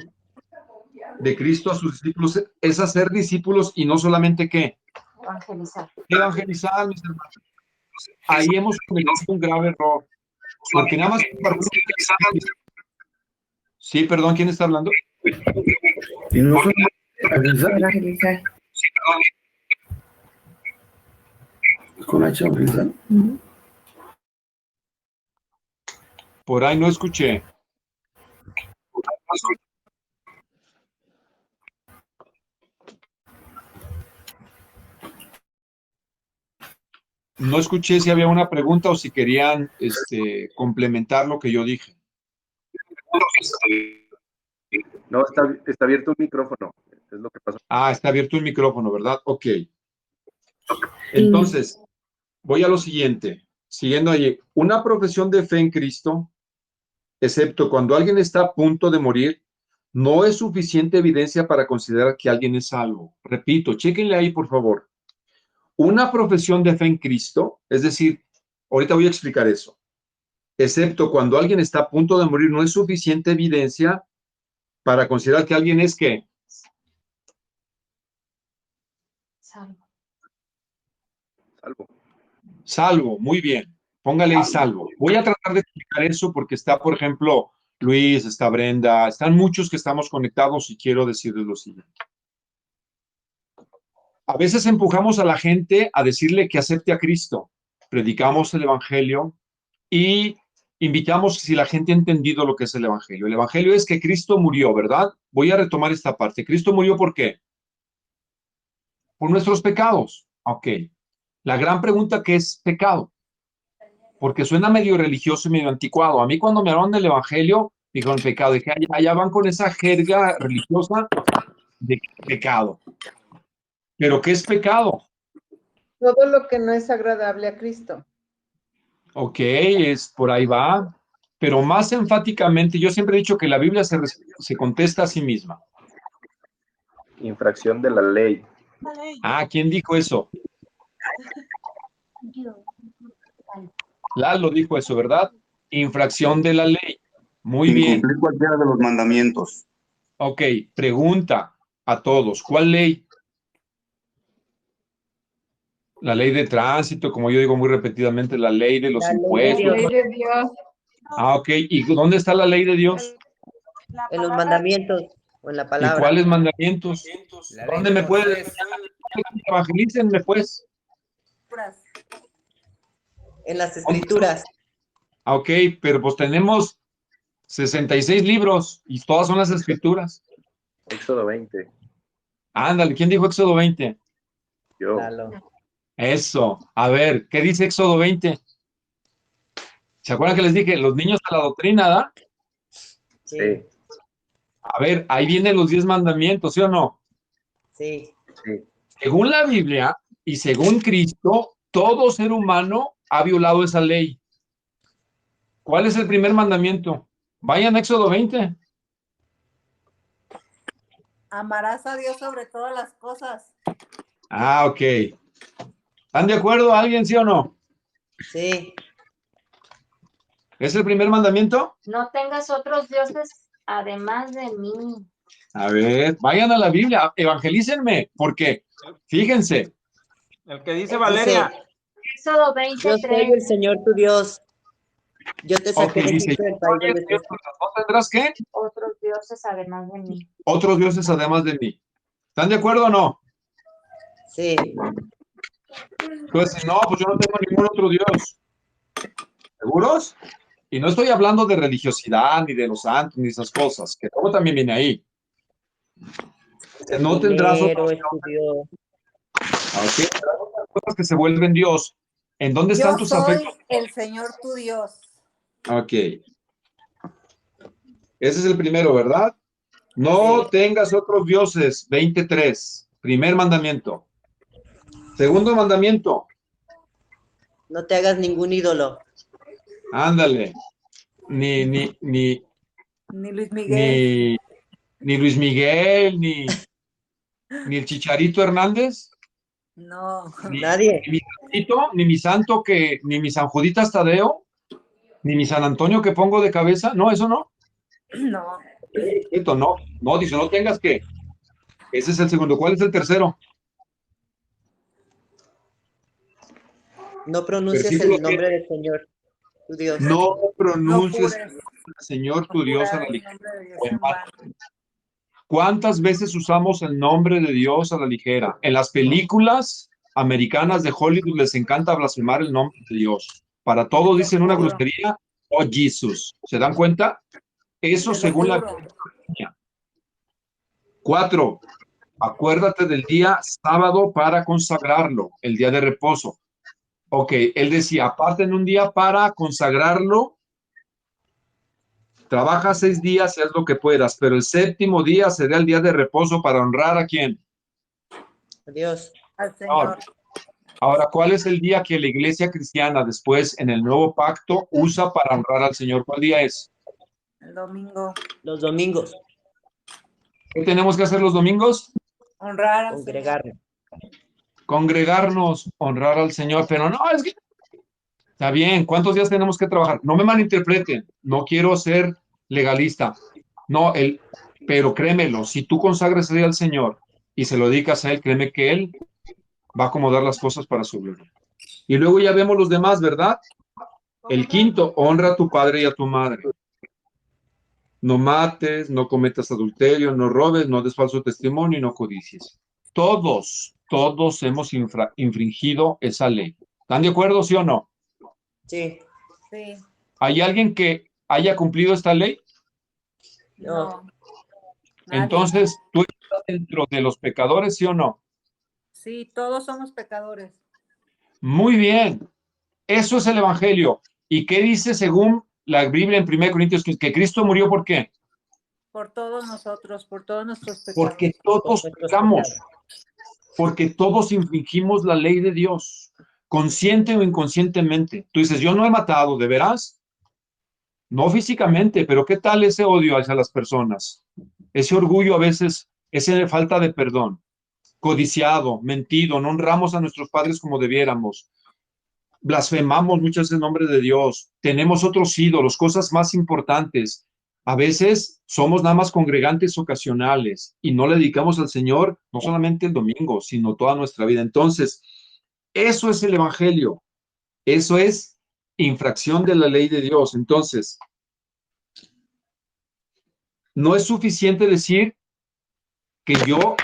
de Cristo a sus discípulos es hacer discípulos y no solamente ¿qué? Evangelizar. Evangelizar, mis hermanos. Ahí hemos cometido un grave error. Porque nada más... Sí, perdón, ¿quién está hablando? ¿Y no son evangelizar? Evangelizar. ¿Con H evangelizar? Por ahí no escuché. No escuché si había una pregunta o si querían complementar lo que yo dije. No, está abierto un micrófono. Es lo que pasa. Ah, está abierto el micrófono, ¿verdad? Ok. Entonces, voy a lo siguiente. Siguiendo allí, una profesión de fe en Cristo, excepto cuando alguien está a punto de morir, no es suficiente evidencia para considerar que alguien es salvo. Repito, chéquenle ahí, por favor. Una profesión de fe en Cristo, es decir, ahorita voy a explicar eso, excepto cuando alguien está a punto de morir, no es suficiente evidencia para considerar que alguien es ¿qué? Salvo. Salvo. Salvo, muy bien. Póngale ahí salvo. Voy a tratar de explicar eso porque está, por ejemplo, Luis, está Brenda, están muchos que estamos conectados y quiero decirles lo siguiente. A veces empujamos a la gente a decirle que acepte a Cristo. Predicamos el Evangelio y invitamos si la gente ha entendido lo que es el Evangelio. El Evangelio es que Cristo murió, ¿verdad? Voy a retomar esta parte. ¿Cristo murió por qué? Por nuestros pecados. Ok. La gran pregunta, ¿qué es pecado? Porque suena medio religioso y medio anticuado. A mí cuando me hablaron del Evangelio, dijeron pecado. Dije, allá van con esa jerga religiosa de pecado. ¿Pero qué es pecado? Todo lo que no es agradable a Cristo. Ok, por ahí va. Pero más enfáticamente, yo siempre he dicho que la Biblia se contesta a sí misma. Infracción de la ley. Ah, ¿quién dijo eso? Lalo dijo eso, ¿verdad? Infracción de la ley. Muy bien. Incumplir cualquiera de los mandamientos. Ok, pregunta a todos. ¿Cuál ley? La ley de tránsito, como yo digo muy repetidamente, la ley de los La ley de impuestos. Dios. Ley de Dios. Ah, ok. ¿Y dónde está la ley de Dios? En los mandamientos o en la ¿Y palabra. cuáles mandamientos? La ley ¿Dónde de me puedes Moisés. evangelícenme, pues? En las escrituras. Ah, ok, pero pues tenemos 66 libros y todas son las escrituras. Éxodo 20. Ándale, ¿quién dijo Éxodo 20? Yo. Lalo. Eso. A ver, ¿qué dice Éxodo 20? ¿Se acuerdan que les dije? Los niños de la doctrina, ¿da? Sí. A ver, ahí vienen los 10 mandamientos, ¿sí o no? Sí. Según la Biblia y según Cristo, todo ser humano ha violado esa ley. ¿Cuál es el primer mandamiento? Vayan a Éxodo 20. Amarás a Dios sobre todas las cosas. Ah, ok. ¿Están de acuerdo alguien, sí o no? Sí. ¿Es el primer mandamiento? No tengas otros dioses además de mí. A ver, vayan a la Biblia, evangelícenme, porque, fíjense. El que dice Valeria. Éxodo Yo 23. soy el Señor tu Dios. Yo te saqué Ok, de dice, Egipto del país donde ¿no tendrás qué? Otros dioses además de mí. Otros dioses además de mí. ¿Están de acuerdo o no? Sí. Pues no, pues yo no tengo ningún otro Dios. ¿Seguros? Y no estoy hablando de religiosidad, ni de los santos, ni esas cosas, que todo también viene ahí. No tendrás Primero otros es tu Dios. ¿ok? Otras cosas que se vuelven Dios. ¿En dónde están Yo tus soy afectos? el Señor tu Dios. Ok. Ese es el primero, ¿verdad? No Sí. tengas otros dioses. 23. Primer mandamiento. Segundo mandamiento. No te hagas ningún ídolo. Ándale. Ni Ni Luis Miguel. ni Luis Miguel, ni el Chicharito Hernández, No. Nadie. ni mi santito, ni mi santo ni mi San Juditas Tadeo, ni mi San Antonio que pongo de cabeza. No, eso no. No. Perfecto, no, no, dice, no tengas que. Ese es el segundo. ¿Cuál es el tercero? No pronuncias Versículo el nombre del Señor, tu Dios. No No pronuncies jures, al Señor no tu Dios a jurar la el ligera. nombre de Dios o en en vano. vano. ¿Cuántas veces usamos el nombre de Dios a la ligera? En las películas americanas de Hollywood les encanta blasfemar el nombre de Dios. Para todo Te lo dicen una juro, grosería, oh Jesús. ¿Se dan cuenta? Eso te lo según la juro. Biblia. 4. Acuérdate del día sábado para consagrarlo, el día de reposo. Ok, él decía, aparten un día para consagrarlo. Trabaja 6 días y haz lo que puedas, pero el séptimo día será el día de reposo para honrar a quién. Dios. Al Señor. Ahora, ¿cuál es el día que la iglesia cristiana después en el nuevo pacto usa para honrar al Señor? ¿Cuál día es? El domingo. Los domingos. ¿Qué tenemos que hacer los domingos? Honrar al Señor. Congregarnos. Congregarnos, honrar al Señor, pero no, es que está bien, ¿cuántos días tenemos que trabajar? No me malinterpreten, no quiero ser legalista, no, pero créemelo, si tú consagras el día al Señor y se lo dedicas a Él, créeme que Él va a acomodar las cosas para su gloria. Y luego ya vemos los demás, ¿verdad? El quinto, honra a tu padre y a tu madre. No mates, no cometas adulterio, no robes, no des falso testimonio y no codicies. Todos hemos infringido esa ley. ¿Están de acuerdo, sí o no? Sí. Sí. ¿Hay alguien que haya cumplido esta ley? No. Nadie. Entonces, ¿tú estás dentro de los pecadores, sí o no? Sí, todos somos pecadores. Muy bien. Eso es el Evangelio. ¿Y qué dice según la Biblia en 1 Corintios? Que Cristo murió, ¿por qué? Por todos nosotros, por todos nuestros pecados. Porque todos pecamos. Porque todos infringimos la ley de Dios, consciente o inconscientemente. Tú dices, yo no he matado, ¿de veras? No físicamente, pero ¿qué tal ese odio hacia las personas? Ese orgullo a veces, esa falta de perdón, codiciado, mentido, no honramos a nuestros padres como debiéramos, blasfemamos muchas veces el nombre de Dios, tenemos otros ídolos, cosas más importantes. A veces somos nada más congregantes ocasionales y no le dedicamos al Señor no solamente el domingo, sino toda nuestra vida. Entonces, eso es el Evangelio. Eso es infracción de la ley de Dios. Entonces, no es suficiente decir que yo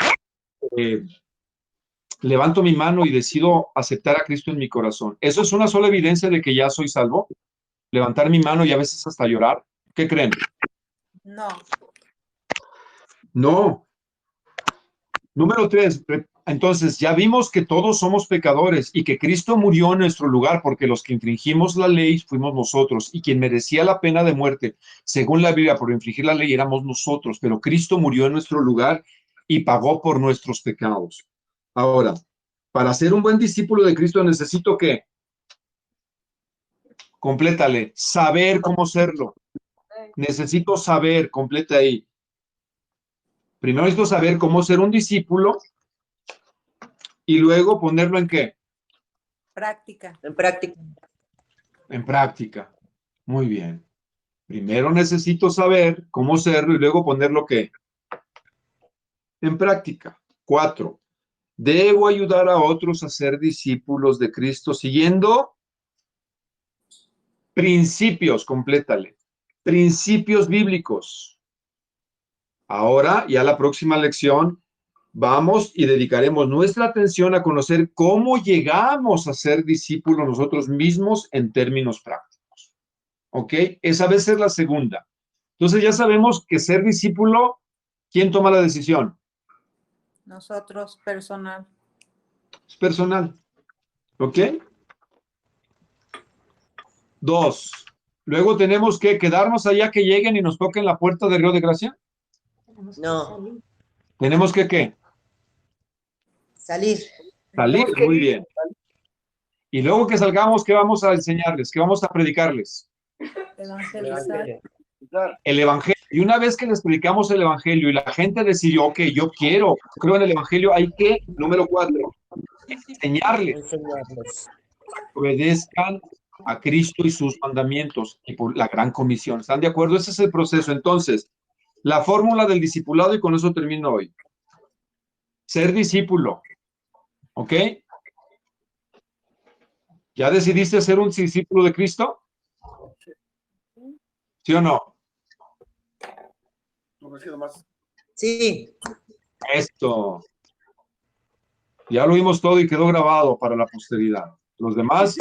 levanto mi mano y decido aceptar a Cristo en mi corazón. Eso es una sola evidencia de que ya soy salvo. Levantar mi mano y a veces hasta llorar. ¿Qué creen? No. No. Número 3. Entonces, ya vimos que todos somos pecadores y que Cristo murió en nuestro lugar porque los que infringimos la ley fuimos nosotros y quien merecía la pena de muerte, según la Biblia, por infringir la ley éramos nosotros, pero Cristo murió en nuestro lugar y pagó por nuestros pecados. Ahora, para ser un buen discípulo de Cristo necesito ¿qué? Complétale, saber cómo serlo. Necesito saber, completa ahí. Primero necesito saber cómo ser un discípulo y luego ponerlo ¿en qué? Práctica. En práctica. En práctica. Muy bien. Primero necesito saber cómo serlo y luego ponerlo ¿qué? En práctica. 4. Debo ayudar a otros a ser discípulos de Cristo siguiendo principios, complétale. Principios bíblicos. Ahora, ya la próxima lección, vamos y dedicaremos nuestra atención a conocer cómo llegamos a ser discípulos nosotros mismos en términos prácticos. ¿Ok? Esa debe ser la segunda. Entonces ya sabemos que ser discípulo, ¿quién toma la decisión? Nosotros, personal. Es personal. ¿Ok? 2. Luego tenemos que quedarnos allá que lleguen y nos toquen la puerta de Río de Gracia. No. ¿Tenemos que qué? Salir. Salir, muy bien. Y luego que salgamos, ¿qué vamos a enseñarles? ¿Qué vamos a predicarles? Evangelizar. El Evangelio. Y una vez que les predicamos el Evangelio y la gente decidió, ok, yo creo en el Evangelio, hay que, número 4, enseñarles. Obedezcan a Cristo y sus mandamientos y por la gran comisión. ¿Están de acuerdo? Ese es el proceso. Entonces, La fórmula del discipulado, y con eso termino hoy. Ser discípulo. ¿Ok? ¿Ya decidiste ser un discípulo de Cristo? ¿Sí o no? Sí. Esto. Ya lo vimos todo y quedó grabado para la posteridad. ¿Los demás?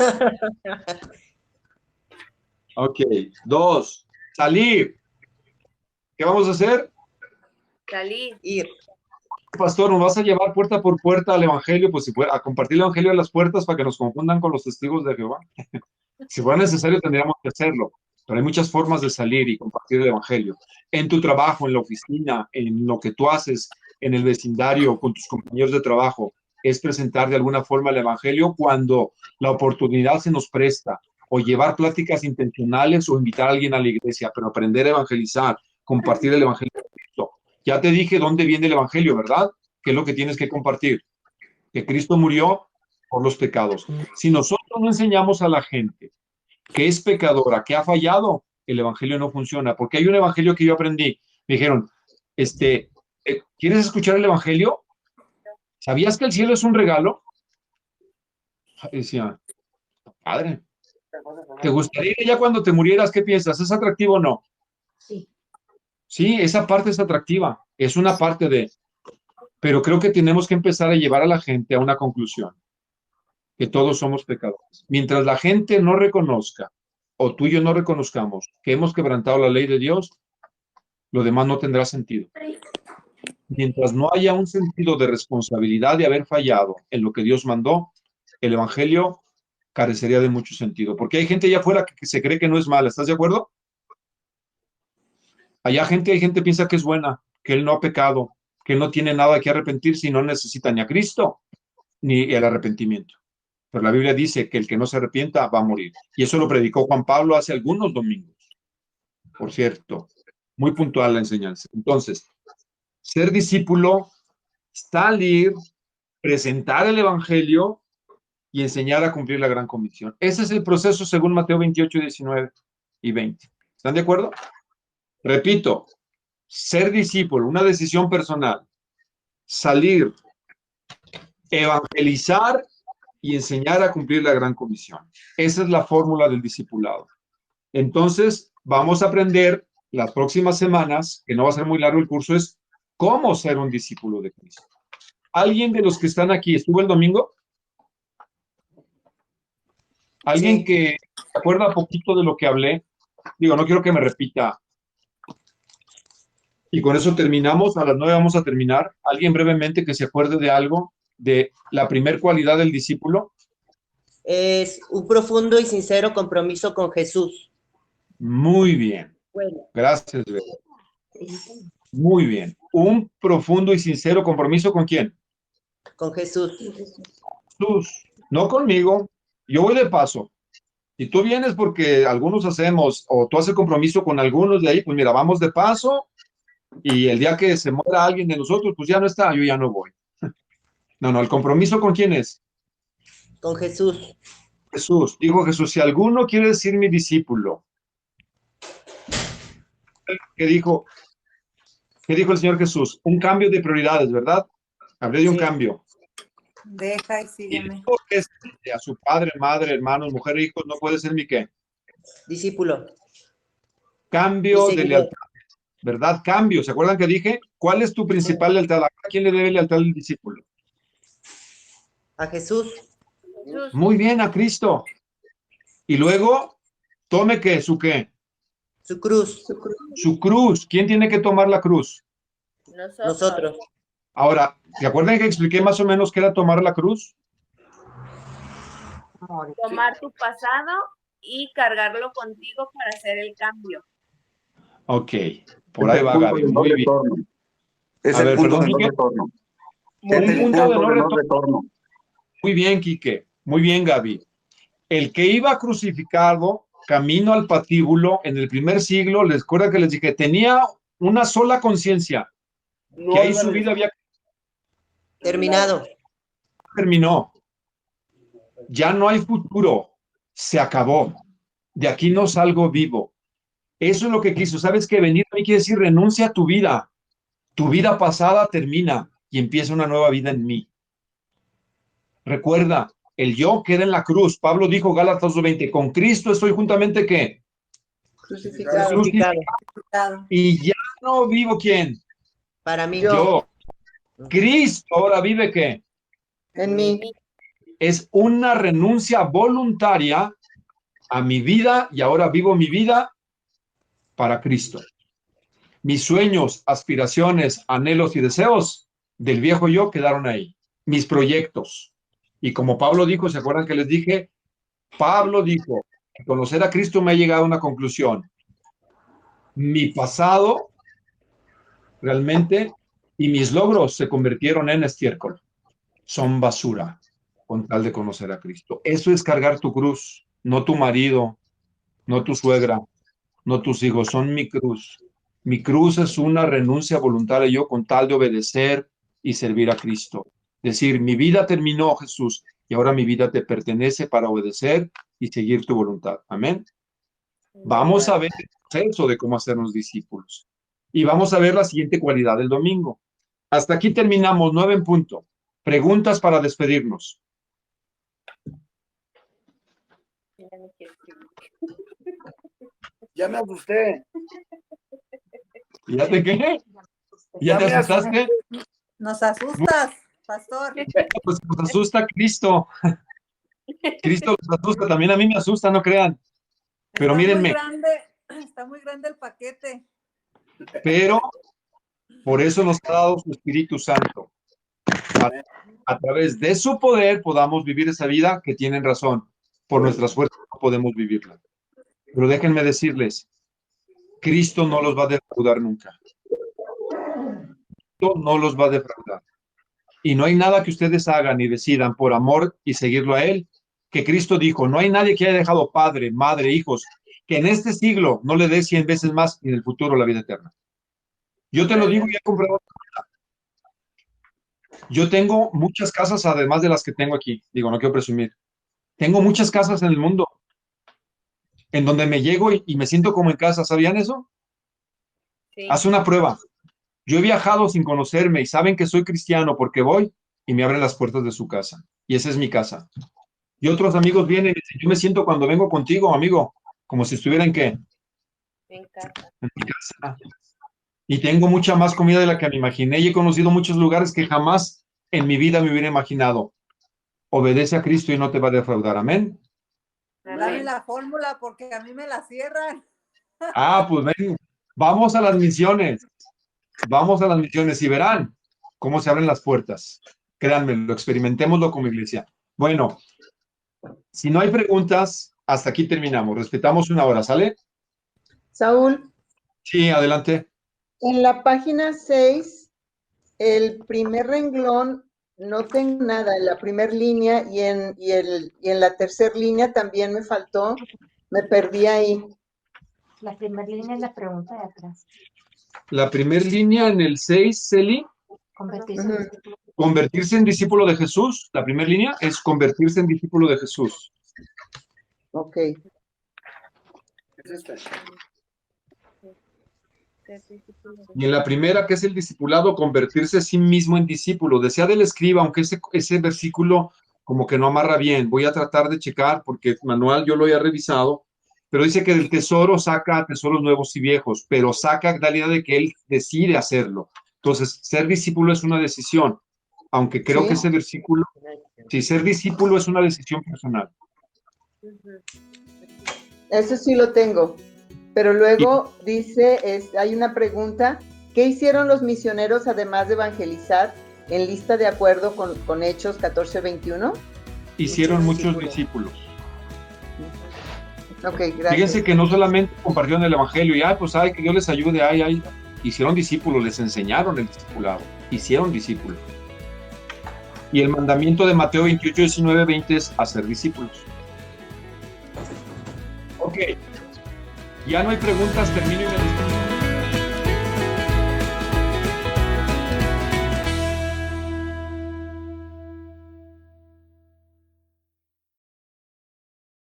Ok. 2. Salir. ¿Qué vamos a hacer? Salir. Ir. Pastor, ¿nos vas a llevar puerta por puerta al Evangelio? Pues si fuera, a compartir el Evangelio a las puertas para que nos confundan con los testigos de Jehová. Si fuera necesario, tendríamos que hacerlo. Pero hay muchas formas de salir y compartir el Evangelio. En tu trabajo, en la oficina, en lo que tú haces, en el vecindario, con tus compañeros de trabajo, es presentar de alguna forma el Evangelio cuando la oportunidad se nos presta, o llevar pláticas intencionales o invitar a alguien a la iglesia, pero aprender a evangelizar, compartir el Evangelio de Cristo. Ya te dije dónde viene el Evangelio, ¿verdad? ¿Qué es lo que tienes que compartir? Que Cristo murió por los pecados. Si nosotros no enseñamos a la gente que es pecadora, que ha fallado, el Evangelio no funciona, porque hay un Evangelio que yo aprendí. Me dijeron, ¿quieres escuchar el Evangelio? ¿Sabías que el cielo es un regalo? Y decía, padre, ¿te gustaría ya cuando te murieras? ¿Qué piensas? ¿Es atractivo o no? Sí. Sí, esa parte es atractiva, es una parte de, pero creo que tenemos que empezar a llevar a la gente a una conclusión, que todos somos pecadores. Mientras la gente no reconozca, o tú y yo no reconozcamos que hemos quebrantado la ley de Dios, lo demás no tendrá sentido. Mientras no haya un sentido de responsabilidad de haber fallado en lo que Dios mandó, el Evangelio carecería de mucho sentido, porque hay gente allá afuera que se cree que no es mala, ¿estás de acuerdo? Allá hay gente que piensa que es buena, que él no ha pecado, que no tiene nada que arrepentirse y no necesita ni a Cristo ni el arrepentimiento. Pero la Biblia dice que el que no se arrepienta va a morir. Y eso lo predicó Juan Pablo hace algunos domingos. Por cierto, muy puntual la enseñanza. Entonces, ser discípulo, salir, presentar el Evangelio y enseñar a cumplir la gran comisión. Ese es el proceso según Mateo 28, 19 y 20. ¿Están de acuerdo? Repito, ser discípulo, una decisión personal, salir, evangelizar y enseñar a cumplir la gran comisión. Esa es la fórmula del discipulado. Entonces, vamos a aprender las próximas semanas, que no va a ser muy largo el curso, es cómo ser un discípulo de Cristo. ¿Alguien de los que están aquí estuvo el domingo? ¿Alguien Sí. que se acuerda poquito de lo que hablé? Digo, no quiero que me repita. Y con eso terminamos. A las 9 vamos a terminar. ¿Alguien brevemente que se acuerde de algo, de la primer cualidad del discípulo? Es un profundo y sincero compromiso con Jesús. Muy bien. Bueno. Gracias, Bea. Muy bien. Un profundo y sincero compromiso ¿con quién? Con Jesús. Jesús. No conmigo. Yo voy de paso. Y tú vienes porque algunos hacemos, o tú haces compromiso con algunos de ahí, pues mira, vamos de paso, y el día que se muera alguien de nosotros, pues ya no está, yo ya no voy. No, el compromiso ¿con quién es? Con Jesús. Jesús. Dijo Jesús, si alguno quiere decir mi discípulo, ¿qué dijo el Señor Jesús? Un cambio de prioridades, ¿verdad? Hablé de un cambio. Deja y sígueme. A su padre, madre, hermanos, mujer, hijos, no puede ser mi qué. Discípulo. Cambio de lealtad, ¿verdad? Cambio. ¿Se acuerdan que dije? ¿Cuál es tu principal lealtad? ¿A quién le debe lealtad el discípulo? A Jesús. Muy bien, a Cristo. Y luego, tome ¿qué? ¿Su qué? Su cruz. Su cruz. ¿Quién tiene que tomar la cruz? Nosotros. Ahora, ¿se acuerdan que expliqué más o menos qué era tomar la cruz? Tomar tu pasado y cargarlo contigo para hacer el cambio. Ok, por ahí va Gaby. Muy bien. Es A el ver, punto perdón, de no Quique. retorno. Un punto de no retorno. Muy bien, Quique. Muy bien, Gaby. El que iba crucificado camino al patíbulo en el primer siglo, les recuerda que les dije, tenía una sola conciencia, que ahí su vida había terminado. Terminó. Ya no hay futuro. Se acabó. De aquí no salgo vivo. Eso es lo que quiso. ¿Sabes qué? Venir a mí quiere decir renuncia a tu vida. Tu vida pasada termina y empieza una nueva vida en mí. Recuerda, el yo queda en la cruz. Pablo dijo, Gálatas 2:20, con Cristo estoy juntamente, ¿qué? Crucificado. Y ya no vivo, ¿quién? Para mí. Yo. Cristo ahora vive, ¿qué? En mí. Es una renuncia voluntaria a mi vida y ahora vivo mi vida para Cristo. Mis sueños, aspiraciones, anhelos y deseos del viejo yo quedaron ahí. Mis proyectos. Y como Pablo dijo, ¿se acuerdan que les dije? Pablo dijo, conocer a Cristo me ha llegado a una conclusión. Mi pasado realmente y mis logros se convirtieron en estiércol. Son basura con tal de conocer a Cristo. Eso es cargar tu cruz, no tu marido, no tu suegra, no tus hijos, son mi cruz. Mi cruz es una renuncia voluntaria yo con tal de obedecer y servir a Cristo. Decir, mi vida terminó, Jesús, y ahora mi vida te pertenece para obedecer y seguir tu voluntad. Amén. Vamos a ver el proceso de cómo hacernos discípulos. Y vamos a ver la siguiente cualidad del domingo. Hasta aquí terminamos, 9 en punto. Preguntas para despedirnos. Ya me asusté. ¿Ya te qué? ¿Ya te asustaste? Nos asustas, pastor. Pues nos asusta Cristo. Cristo nos asusta, también a mí me asusta, no crean. Pero mírenme. Está muy grande el paquete. Pero por eso nos ha dado su Espíritu Santo. Para, a través de su poder podamos vivir esa vida que tienen razón. Por nuestras fuerzas no podemos vivirla. Pero déjenme decirles, Cristo no los va a defraudar nunca. Cristo no los va a defraudar. Y no hay nada que ustedes hagan y decidan por amor y seguirlo a Él, que Cristo dijo, no hay nadie que haya dejado padre, madre, hijos, que en este siglo no le dé 100 veces más y en el futuro la vida eterna. Yo te lo digo y he comprado. Yo tengo muchas casas además de las que tengo aquí. Digo, no quiero presumir. Tengo muchas casas en el mundo en donde me llego y me siento como en casa. ¿Sabían eso? Sí. Haz una prueba. Yo he viajado sin conocerme y saben que soy cristiano porque voy y me abren las puertas de su casa. Y esa es mi casa. Y otros amigos vienen y dicen, yo me siento cuando vengo contigo, amigo, como si estuviera en ¿qué? En casa. En mi casa. Y tengo mucha más comida de la que me imaginé y he conocido muchos lugares que jamás en mi vida me hubiera imaginado. Obedece a Cristo y no te va a defraudar. Amén. Dame la fórmula porque a mí me la cierran. Ah, pues ven, vamos a las misiones. Vamos a las misiones y verán cómo se abren las puertas. Créanme, lo experimentémoslo como iglesia. Bueno, si no hay preguntas, hasta aquí terminamos. Respetamos una hora, ¿sale? Saúl, Sí, adelante. en la página 6, el primer renglón no tengo nada, en la primera línea y en la tercera línea también me faltó, me perdí ahí. La primera línea es la pregunta de atrás. La primera línea en el 6, Celi, Convertirse en discípulo. convertirse en discípulo de Jesús. La primera línea es convertirse en discípulo de Jesús. Ok. Es esta. Y en la primera, que es el discipulado, convertirse a sí mismo en discípulo. Decía del escriba, aunque ese versículo como que no amarra bien. Voy a tratar de checar porque manual yo lo he revisado, pero dice que del tesoro saca tesoros nuevos y viejos, pero saca la idea de que él decide hacerlo. Entonces, ser discípulo es una decisión, aunque creo que ese versículo, si ser discípulo es una decisión personal. Eso sí lo tengo. Pero luego dice, hay una pregunta, ¿qué hicieron los misioneros además de evangelizar en lista de acuerdo con Hechos 14:21? Hicieron muchos discípulos. Ok, gracias. Fíjense que no solamente compartieron el evangelio y, pues, que Dios les ayude, hicieron discípulos, les enseñaron el discipulado, hicieron discípulos. Y el mandamiento de Mateo 28, 19, 20 es hacer discípulos. Ok. Ya no hay preguntas, termino y me despido.